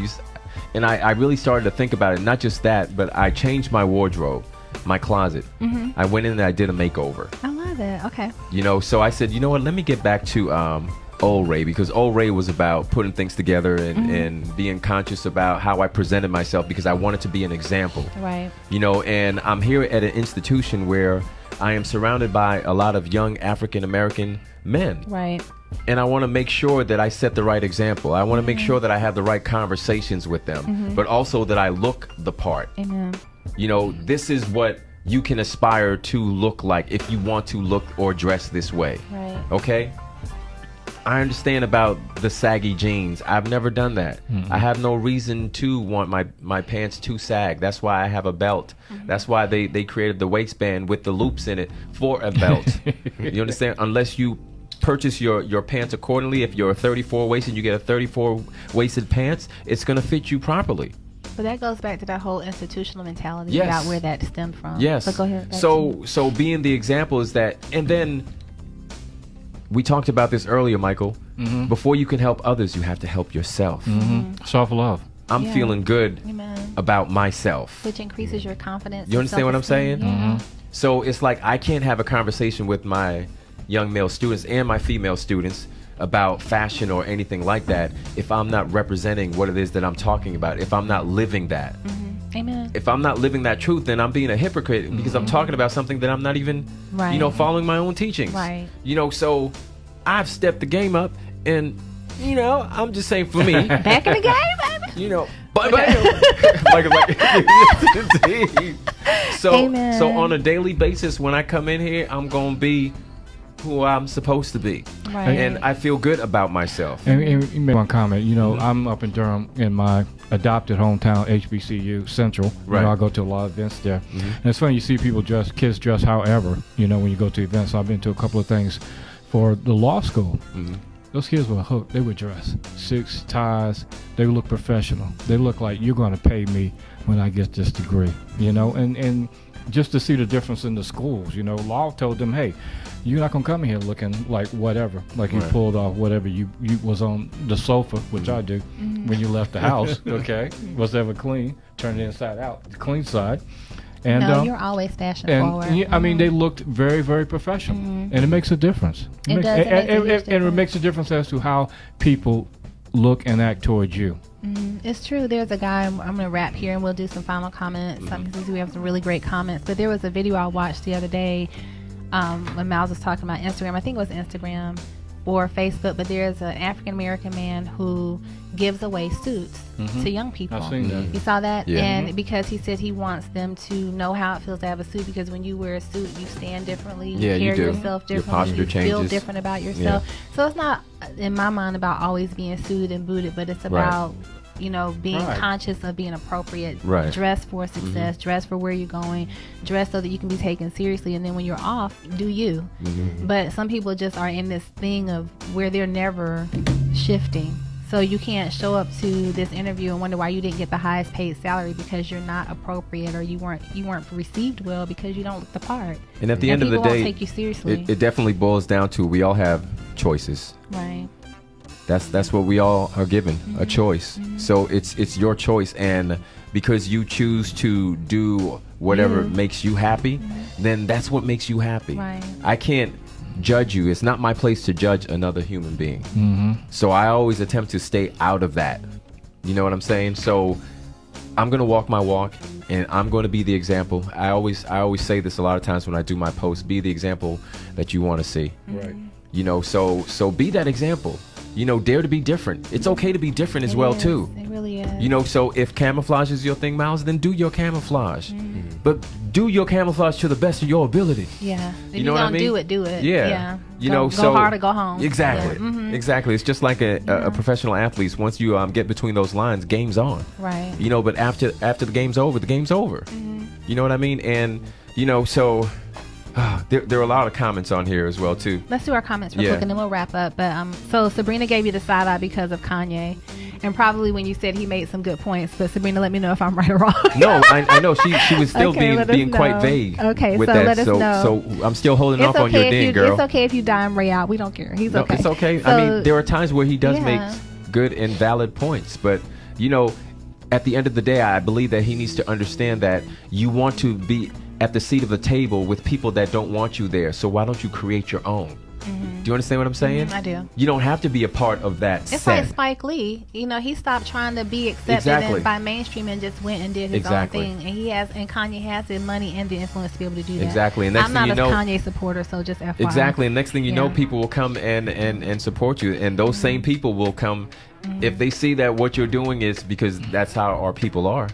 And I really started to think about it. Not just that, but I changed my wardrobe, my closet. I went in and I did a makeover. I love it. Okay. You know, so I said, you know what? Let me get back to Old Ray, because Old Ray was about putting things together and being conscious about how I presented myself, because I wanted to be an example. Right. You know, and I'm here at an institution where I am surrounded by a lot of young African American men. Right. And I want to make sure that I set the right example. I want to make sure that I have the right conversations with them, but also that I look the part. Amen. You know, this is what you can aspire to look like if you want to look or dress this way. Right. Okay? I understand about the saggy jeans. I've never done that. I have no reason to want my pants to sag. That's why I have a belt. That's why they created the waistband with the loops in it for a belt. You understand? Unless you purchase your pants accordingly. If you're a 34 waist and you get a 34 waisted pants, it's going to fit you properly. But that goes back to that whole institutional mentality Yes. about where that stemmed from. Yes. So go ahead. back to you. So being the example is that, and then we talked about this earlier, Michael. Before you can help others, you have to help yourself. Self-love. I'm feeling good about myself. Which increases your confidence. You understand what I'm saying? Yeah. So it's like I can't have a conversation with my young male students and my female students about fashion or anything like that if I'm not representing what it is that I'm talking about, if I'm not living that. Amen. If I'm not living that truth, then I'm being a hypocrite because I'm talking about something that I'm not even, following my own teachings. Right. So I've stepped the game up, and, I'm just saying for me. Back in the game, baby. But Amen. So on a daily basis, when I come in here, I'm going to be who I'm supposed to be. Right. And I feel good about myself. And you made one comment. I'm up in Durham in my adopted hometown, HBCU Central. Right. I go to a lot of events there. And it's funny, you see people kids dress however, when you go to events. I've been to a couple of things for the law school. Those kids were hooked. They would dress suits, ties. They would look professional. They look like you're going to pay me when I get this degree, and just to see the difference in the schools, law told them, hey, you're not going to come in here looking like whatever, like you pulled off whatever you was on the sofa, which I do, when you left the house, okay? Was ever clean, turned it inside out, the clean side. And, no, you're always fashion forward. I mean, they looked very, very professional, and it makes a difference. It does. And it makes a difference as to how people look and act towards you. It's true. There's a guy, I'm going to wrap here and we'll do some final comments. Because we have some really great comments. But there was a video I watched the other day when Miles was talking about Instagram. I think it was Instagram or Facebook. But there's an African-American man who gives away suits to young people. I've seen that. You saw that? Yeah. And because he said he wants them to know how it feels to have a suit, because when you wear a suit, you stand differently, you Yeah, you carry do. yourself Your differently, posture you feel changes. different about yourself. So it's not, in my mind, about always being suited and booted, but it's about being conscious of being appropriate, dress for success, dress for where you're going, dress so that you can be taken seriously, and then when you're off, do you. But some people just are in this thing of where they're never shifting. So you can't show up to this interview and wonder why you didn't get the highest paid salary because you're not appropriate, or you weren't received well because you don't look the part. And at the end of the people day, won't take you seriously. it definitely boils down to we all have choices. Right. That's what we all are given, a choice. So it's your choice, and because you choose to do whatever makes you happy, then that's what makes you happy. Right. I can't judge you. It's not my place to judge another human being. So I always attempt to stay out of that. You know what I'm saying? So I'm going to walk my walk, and I'm going to be the example. I always say this a lot of times when I do my posts, be the example that you want to see. Right. So be that example. Dare to be different. It's okay to be different as well, too. It really is. So if camouflage is your thing, Miles, then do your camouflage. But do your camouflage to the best of your ability. Yeah. If You know what I mean? do it. Yeah. Go hard or go home. Exactly. Yeah. Exactly. It's just like a professional athlete. Once you get between those lines, game's on. Right. But after the game's over, the game's over. You know what I mean? And, so... there are a lot of comments on here as well too. Let's do our comments real quick and then we'll wrap up. But so Sabrina gave you the side eye because of Kanye, and probably when you said he made some good points. But Sabrina, let me know if I'm right or wrong. No, I know she was still being quite vague. Okay, with so that. let us know. So I'm still holding off on your ding, girl. It's okay if you dime Ray out. We don't care. He's okay. It's okay. So, I mean, there are times where he does make good and valid points, but at the end of the day, I believe that he needs to understand that you want to be at the seat of the table with people that don't want you there. So why don't you create your own? Do you understand what I'm saying? I do. You don't have to be a part of that It's set. like Spike Lee. He stopped trying to be accepted by mainstream and just went and did his own thing. And Kanye has the money and the influence to be able to do that. Exactly. And next I'm not thing a you know, Kanye supporter, so just FYI. Exactly. And next thing you know, people will come and support you. And those same people will come if they see that what you're doing is because that's how our people are.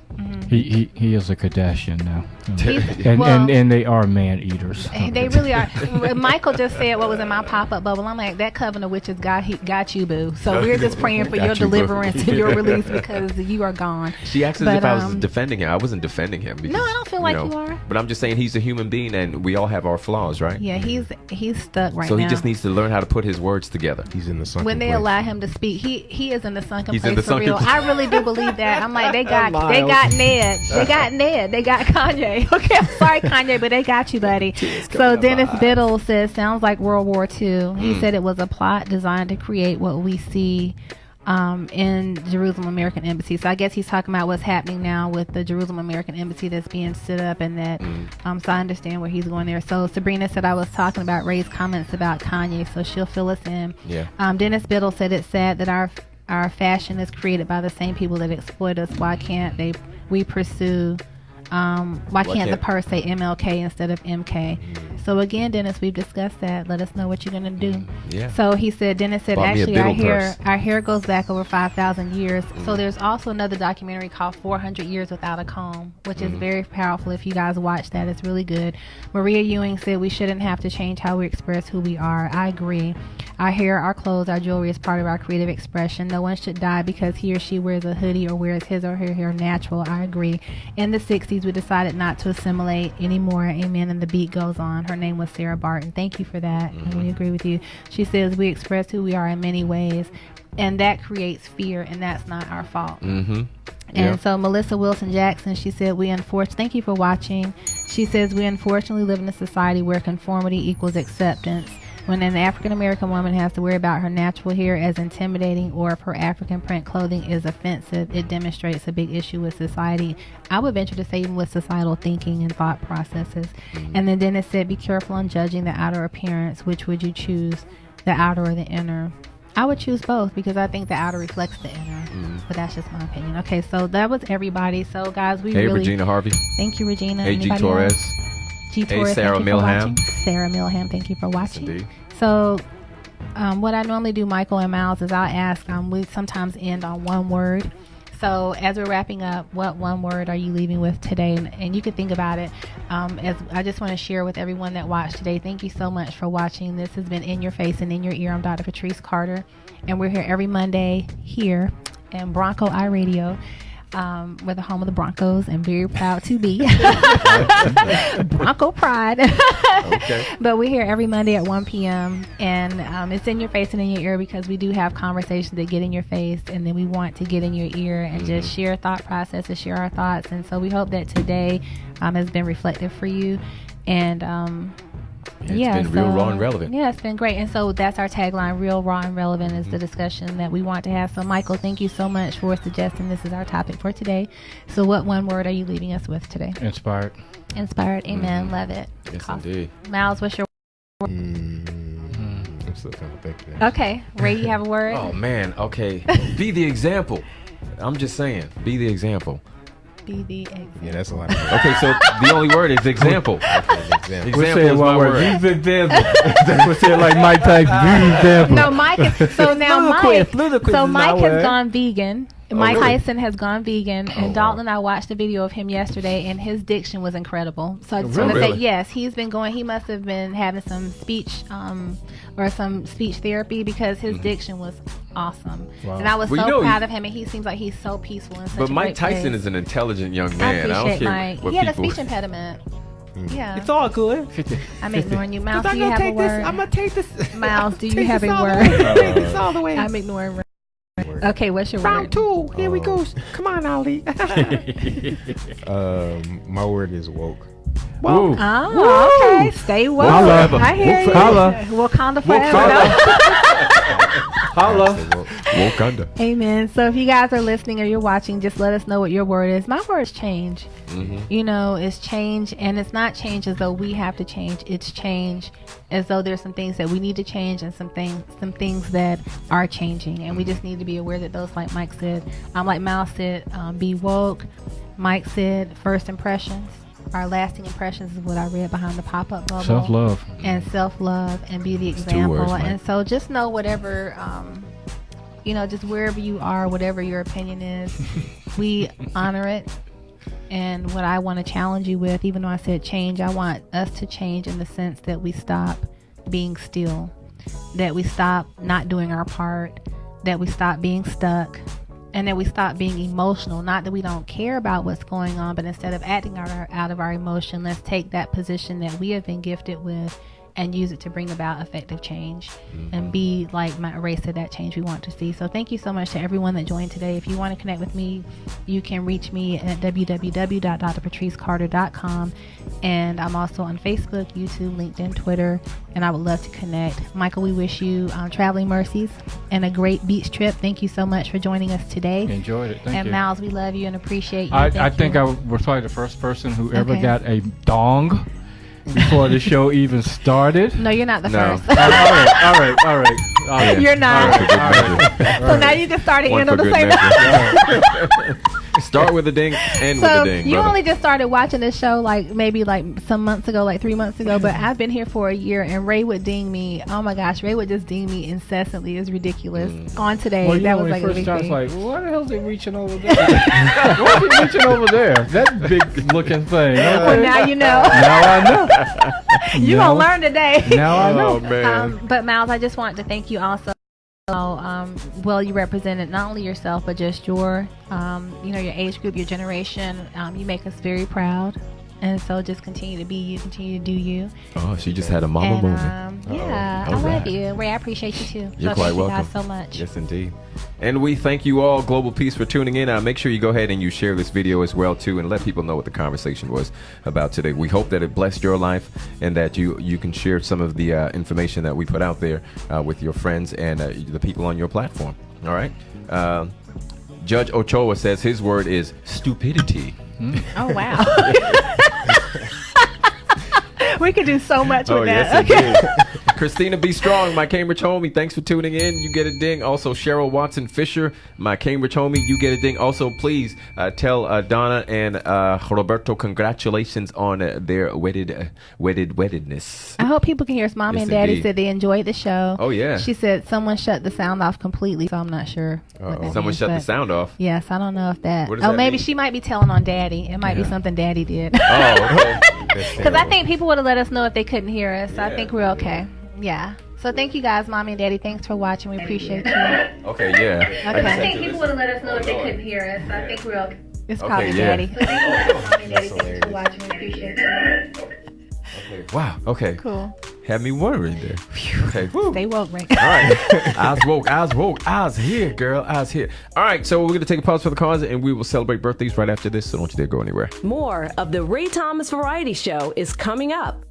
He is a Kardashian now, and they are man eaters. They really are. Michael just said what was in my pop-up bubble. I'm like, that coven of witches got you, boo. So we're just praying for your deliverance and your release because you are gone. She acts as if I was defending him. I wasn't defending him. Because, no, I don't feel like you are. But I'm just saying he's a human being, and we all have our flaws, right? Yeah, he's stuck right now. So he just needs to learn how to put his words together. He's in the sunken when they place. Allow him to speak, he is in the sunken He's place in the for sunken real. place. I really do believe that. I'm like, they got Ned, they got Kanye. Okay, I'm sorry, Kanye, but they got you, buddy. So Dennis Biddle says, sounds like World War II. He said it was a plot designed to create what we see in Jerusalem American Embassy. So I guess he's talking about what's happening now with the Jerusalem American Embassy that's being stood up, and that so I understand where he's going there. So Sabrina said I was talking about Ray's comments about Kanye, so she'll fill us in. Dennis Biddle said it's sad that our fashion is created by the same people that exploit us. Why can't we pursue why can't the purse say MLK instead of MK? So again, Dennis, we've discussed that. Let us know what you're gonna do. So he said, Dennis said, actually our hair goes back over 5,000 years. So there's also another documentary called 400 Years Without a Comb, which is very powerful. If you guys watch that, it's really good. Maria Ewing said we shouldn't have to change how we express who we are. I agree. Our hair, our clothes, our jewelry is part of our creative expression. No one should die because he or she wears a hoodie or wears his or her hair natural. I agree. In the 60s, we decided not to assimilate anymore. Amen. And the beat goes on. Her name was Sarah Barton. Thank you for that. And we agree with you. She says we express who we are in many ways, and that creates fear, and that's not our fault. And so Melissa Wilson Jackson, she said thank you for watching. She says we unfortunately live in a society where conformity equals acceptance. When an African American woman has to worry about her natural hair as intimidating, or if her African print clothing is offensive, it demonstrates a big issue with society. I would venture to say even with societal thinking and thought processes. And then Dennis said, be careful on judging the outer appearance. Which would you choose, the outer or the inner? I would choose both because I think the outer reflects the inner. But that's just my opinion. Okay, so that was everybody. So guys, Hey, Regina Harvey. Thank you, Regina. Hey, G. Torres. G. Torres, Sarah Milham. Sarah Milham, thank you for watching. Yes, indeed. So what I normally do, Michael and Miles, is I'll ask, we sometimes end on one word. So as we're wrapping up, what one word are you leaving with today? And you can think about it. As I just want to share with everyone that watched today, thank you so much for watching. This has been In Your Face and In Your Ear. I'm Dr. Patrice Carter, and we're here every Monday here in Bronco iRadio. We're the home of the Broncos and very proud to be. Bronco pride. But we're here every Monday at 1 p.m. and it's in your face and in your ear because we do have conversations that get in your face, and then we want to get in your ear and just share thought processes, share our thoughts. And so we hope that today has been reflective for you. And it's been real, raw, and relevant. Yeah, it's been great. And so that's our tagline, real, raw, and relevant is the discussion that we want to have. So, Michael, thank you so much for suggesting this is our topic for today. So what one word are you leaving us with today? Inspired. Inspired. Amen. Love it. Yes, indeed. Miles, what's your word? I'm still kind of thinking. Okay. Ray, you have a word? Oh, man. Okay. Be the example. I'm just saying. Be the example. Be the example. Yeah, that's a lot. Okay, so the only word is example. Example is my word. Be the example. That's what said like Mike Tyson. Be the example. No, Mike. So now Mike. So Mike has gone vegan. Mike really? Tyson has gone vegan, and Dalton and I watched a video of him yesterday, and his diction was incredible. So I just want to say, yes, he's been going. He must have been having some speech or some speech therapy because his diction was awesome. Wow. And I was so proud of him, and he seems like he's so peaceful and such But a Mike great Tyson place. is an intelligent young I man. I don't appreciate care Mike. what He had a people. speech impediment. Yeah. It's all good. I'm ignoring you. Miles, do you have a word? I'm going to take this. Miles, do you have a all word? Take this all the way. I'm ignoring. Okay, what's your Round word? two. Here we go. Come on, Ali. My word is woke. Whoa. Oh, okay. Stay woke. Holla. I hear you. Holla. Wakanda forever. Holla. Wakanda. Amen. So if you guys are listening or you're watching, just let us know what your word is. My word is change. You know, it's change, and it's not change as though we have to change. It's change as though there's some things that we need to change and some things that are changing, and we just need to be aware that those, like Mike said, like Miles said, be woke. Mike said first impressions. Our lasting impressions is what I read behind the pop-up bubble. Self-love. And self-love, and be the It's 2 example. words, Mike. And so just know whatever, just wherever you are, whatever your opinion is, we honor it. And what I want to challenge you with, even though I said change, I want us to change in the sense that we stop being still, that we stop not doing our part, that we stop being stuck, and that we stop being emotional. Not that we don't care about what's going on, but instead of acting out of our emotion, let's take that position that we have been gifted with and use it to bring about effective change and be, like Ray said, that change we want to see. So thank you so much to everyone that joined today. If you want to connect with me, you can reach me at www.drpatricecarter.com. And I'm also on Facebook, YouTube, LinkedIn, Twitter, and I would love to connect. Michael, we wish you traveling mercies and a great beach trip. Thank you so much for joining us today. Enjoyed it. Thank you. And Miles, we love you and appreciate you. I think I was probably the first person who ever got a dong before the show even started. No, you're not the first. All right. You're not. All right. So now you can start and One end on for the same good Start with a ding, end with So a ding. you brother. only just started watching this show maybe some months ago, like 3 months ago, but I've been here for a year, and Ray would ding me. Oh my gosh, Ray would just ding me incessantly. It's ridiculous. On today, Well, that was when like a first big started, thing. I was like, what the hell is he reaching over there? What's he reaching over there? That big looking thing. Well, now you know. Now I know. You gonna learn today. Now I know. Oh, man. But Miles, I just wanted to thank you also. Well, you represented not only yourself but just your your age group, your generation. You make us very proud, and so just continue to be you, continue to do you. Oh, she just had a mama moment. Yeah, I All love right. you, Ray. I appreciate you too. You're so quite thank welcome. you guys so much. Yes, indeed. And we thank you all, Global Peace, for tuning in. Make sure you go ahead and you share this video as well, too, and let people know what the conversation was about today. We hope that it blessed your life and that you can share some of the information that we put out there with your friends and the people on your platform. All right? Judge Ochoa says his word is stupidity. Oh wow. We could do so much with that. Yes, indeed. Christina B. Strong, my Cambridge homie, thanks for tuning in. You get a ding. Also, Cheryl Watson Fisher, my Cambridge homie, you get a ding. Also, please tell Donna and Roberto congratulations on their weddedness. I hope people can hear us. Mommy Yes, and Daddy indeed. said they enjoyed the show. Oh, yeah. She said someone shut the sound off completely, so I'm not sure. what that Someone means, shut the but sound off. Yes, I don't know if that. What does Oh, that maybe mean? she might be telling on Daddy. It might be something Daddy did. Oh, okay. Because I think people would have let us know if they couldn't hear us. So I think we're okay. Yeah. So thank you guys, Mommy and Daddy. Thanks for watching. We appreciate you. Okay, yeah. Okay. I think people would have let us know if they couldn't hear us. So I think we're okay. It's probably yeah. Daddy. So thank you guys, Mommy and Daddy. Thanks for watching. We appreciate you. Wow, okay. Cool. Had me worried there. Okay, woo. Stay woke, Rick. All right. Eyes woke. Eyes here, girl. Eyes here. All right, so we're going to take a pause for the cause, and we will celebrate birthdays right after this, so don't you dare go anywhere. More of the Ray Thomas Variety Show is coming up.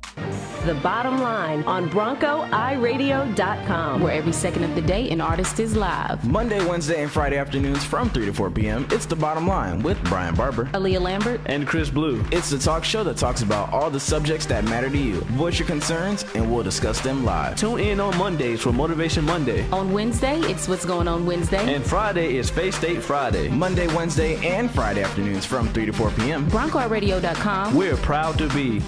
The Bottom Line on BroncoIRadio.com, where every second of the day an artist is live. Monday, Wednesday, and Friday afternoons from 3 to 4 p.m. It's The Bottom Line with Brian Barber, Aaliyah Lambert, and Chris Blue. It's the talk show that talks about all the subjects that matter to you. Voice your concerns, and we'll discuss them live. Tune in on Mondays for Motivation Monday. On Wednesday, it's What's Going On Wednesday. And Friday is Face State Friday. Monday, Wednesday, and Friday afternoons from 3 to 4 p.m. BroncoIRadio.com. We're proud to be.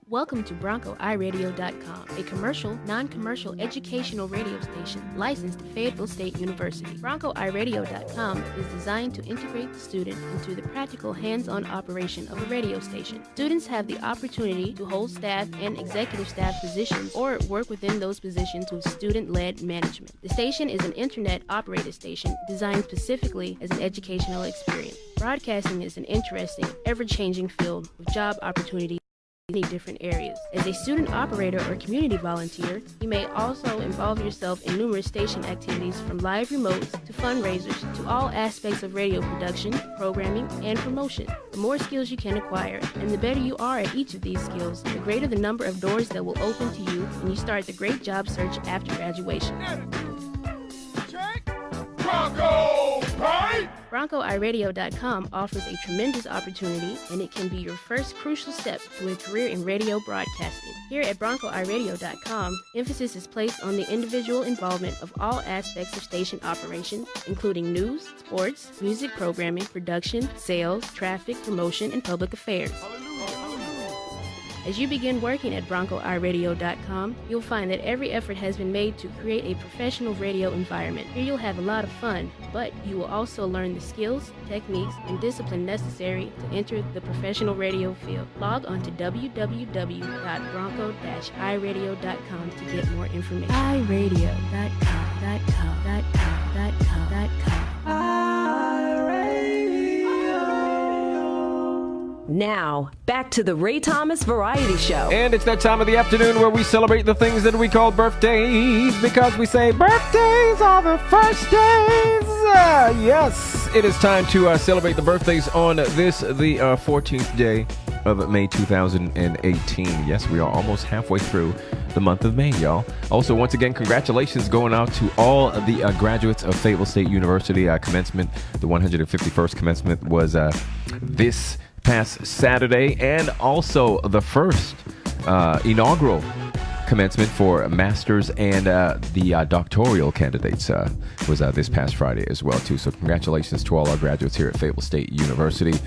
Welcome to BroncoIRadio.com, a commercial, non-commercial educational radio station licensed to Fayetteville State University. BroncoIRadio.com is designed to integrate the student into the practical, hands-on operation of a radio station. Students have the opportunity to hold staff and executive staff positions or work within those positions with student-led management. The station is an internet-operated station designed specifically as an educational experience. Broadcasting is an interesting, ever-changing field with job opportunities in many different areas. As a student operator or community volunteer, you may also involve yourself in numerous station activities from live remotes to fundraisers to all aspects of radio production, programming, and promotion. The more skills you can acquire, and the better you are at each of these skills, the greater the number of doors that will open to you when you start the great job search after graduation. BroncoIRadio.com offers a tremendous opportunity, and it can be your first crucial step to a career in radio broadcasting. Here at BroncoIRadio.com, emphasis is placed on the individual involvement of all aspects of station operation, including news, sports, music programming, production, sales, traffic, promotion, and public affairs. As you begin working at BroncoIRadio.com, you'll find that every effort has been made to create a professional radio environment. Here you'll have a lot of fun, but you will also learn the skills, techniques, and discipline necessary to enter the professional radio field. Log on to www.bronco-iradio.com to get more information. iRadio.com. Now, back to the Ray Thomas Variety Show. And it's that time of the afternoon where we celebrate the things that we call birthdays, because we say birthdays are the first days. Yes, it is time to celebrate the birthdays on this, the 14th day of May 2018. Yes, we are almost halfway through the month of May, y'all. Also, once again, congratulations going out to all the graduates of Fayetteville State University. Commencement, the 151st commencement was this past Saturday, and also the first inaugural commencement for masters and the doctoral candidates was this past Friday as well too. So congratulations to all our graduates here at Fayetteville State University.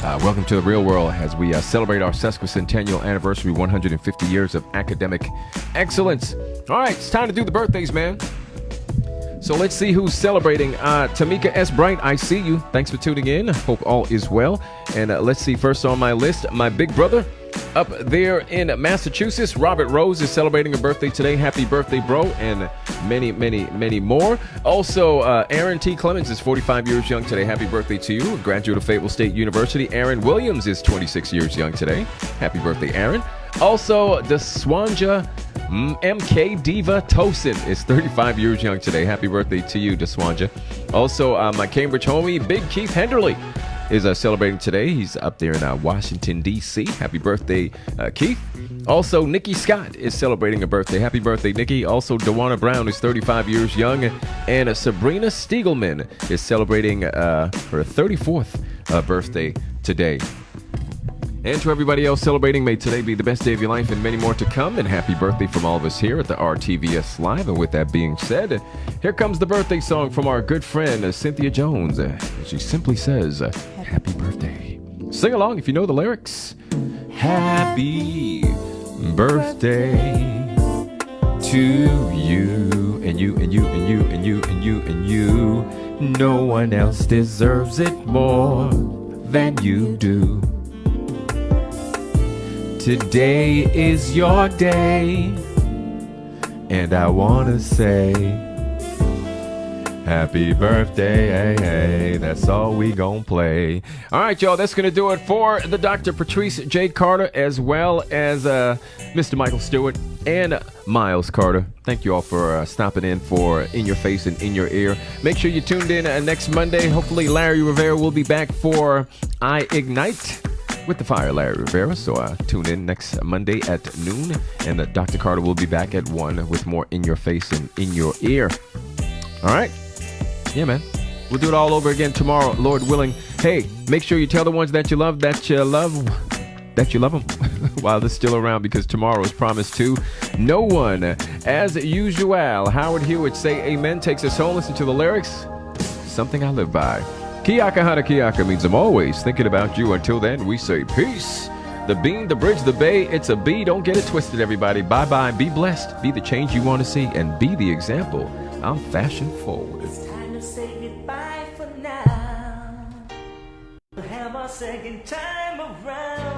Welcome to the real world as we celebrate our sesquicentennial anniversary, 150 years of academic excellence. All right, it's time to do the birthdays, man. So let's see who's celebrating. Tamika S. Bright, I see you. Thanks for tuning in. Hope all is well. And let's see, first on my list, my big brother up there in Massachusetts, Robert Rose, is celebrating a birthday today. Happy birthday, bro, and many, many, many more. Also, Aaron T. Clemens is 45 years young today. Happy birthday to you. A graduate of Fayetteville State University. Aaron Williams is 26 years young today. Happy birthday, Aaron. Also, Deswanja MK Diva Tosin is 35 years young today. Happy birthday to you, Deswanja. Also, my Cambridge homie, Big Keith Henderly, is celebrating today. He's up there in Washington, D.C. Happy birthday, Keith. Also, Nikki Scott is celebrating a birthday. Happy birthday, Nikki. Also, Dewana Brown is 35 years young. And Sabrina Stiegelman is celebrating her 34th birthday today. And to everybody else celebrating, may today be the best day of your life and many more to come. And happy birthday from all of us here at the RTVS Live. And with that being said, here comes the birthday song from our good friend Cynthia Jones. She simply says, happy birthday. Sing along if you know the lyrics. Happy birthday to you, and you, and you, and you, and you, and you, and you. No one else deserves it more than you do. Today is your day, and I want to say happy birthday, hey, hey. That's all we gon' play. All right, y'all, that's going to do it for the Dr. Patrice J. Carter, as well as Mr. Michael Stewart and Miles Carter. Thank you all for stopping in for In Your Face and In Your Ear. Make sure you tuned in next Monday. Hopefully Larry Rivera will be back for I Ignite with the Fire, Larry Rivera. So tune in next Monday at noon, and Dr. Carter will be back at 1 with more In Your Face and In Your Ear. All right. Yeah, man. We'll do it all over again tomorrow, Lord willing. Hey, make sure you tell the ones that you love them while they're still around, because tomorrow is promised to no one. As usual, Howard Hewitt, say amen, takes us home. Listen to the lyrics. Something I live by. Kiaka Hana Kiaka means I'm always thinking about you. Until then, we say peace. The bean, the bridge, the bay, it's a B. Don't get it twisted, everybody. Bye-bye. Be blessed. Be the change you want to see, and be the example I'm fashion forward. It's time to say goodbye for now. We'll have our second time around.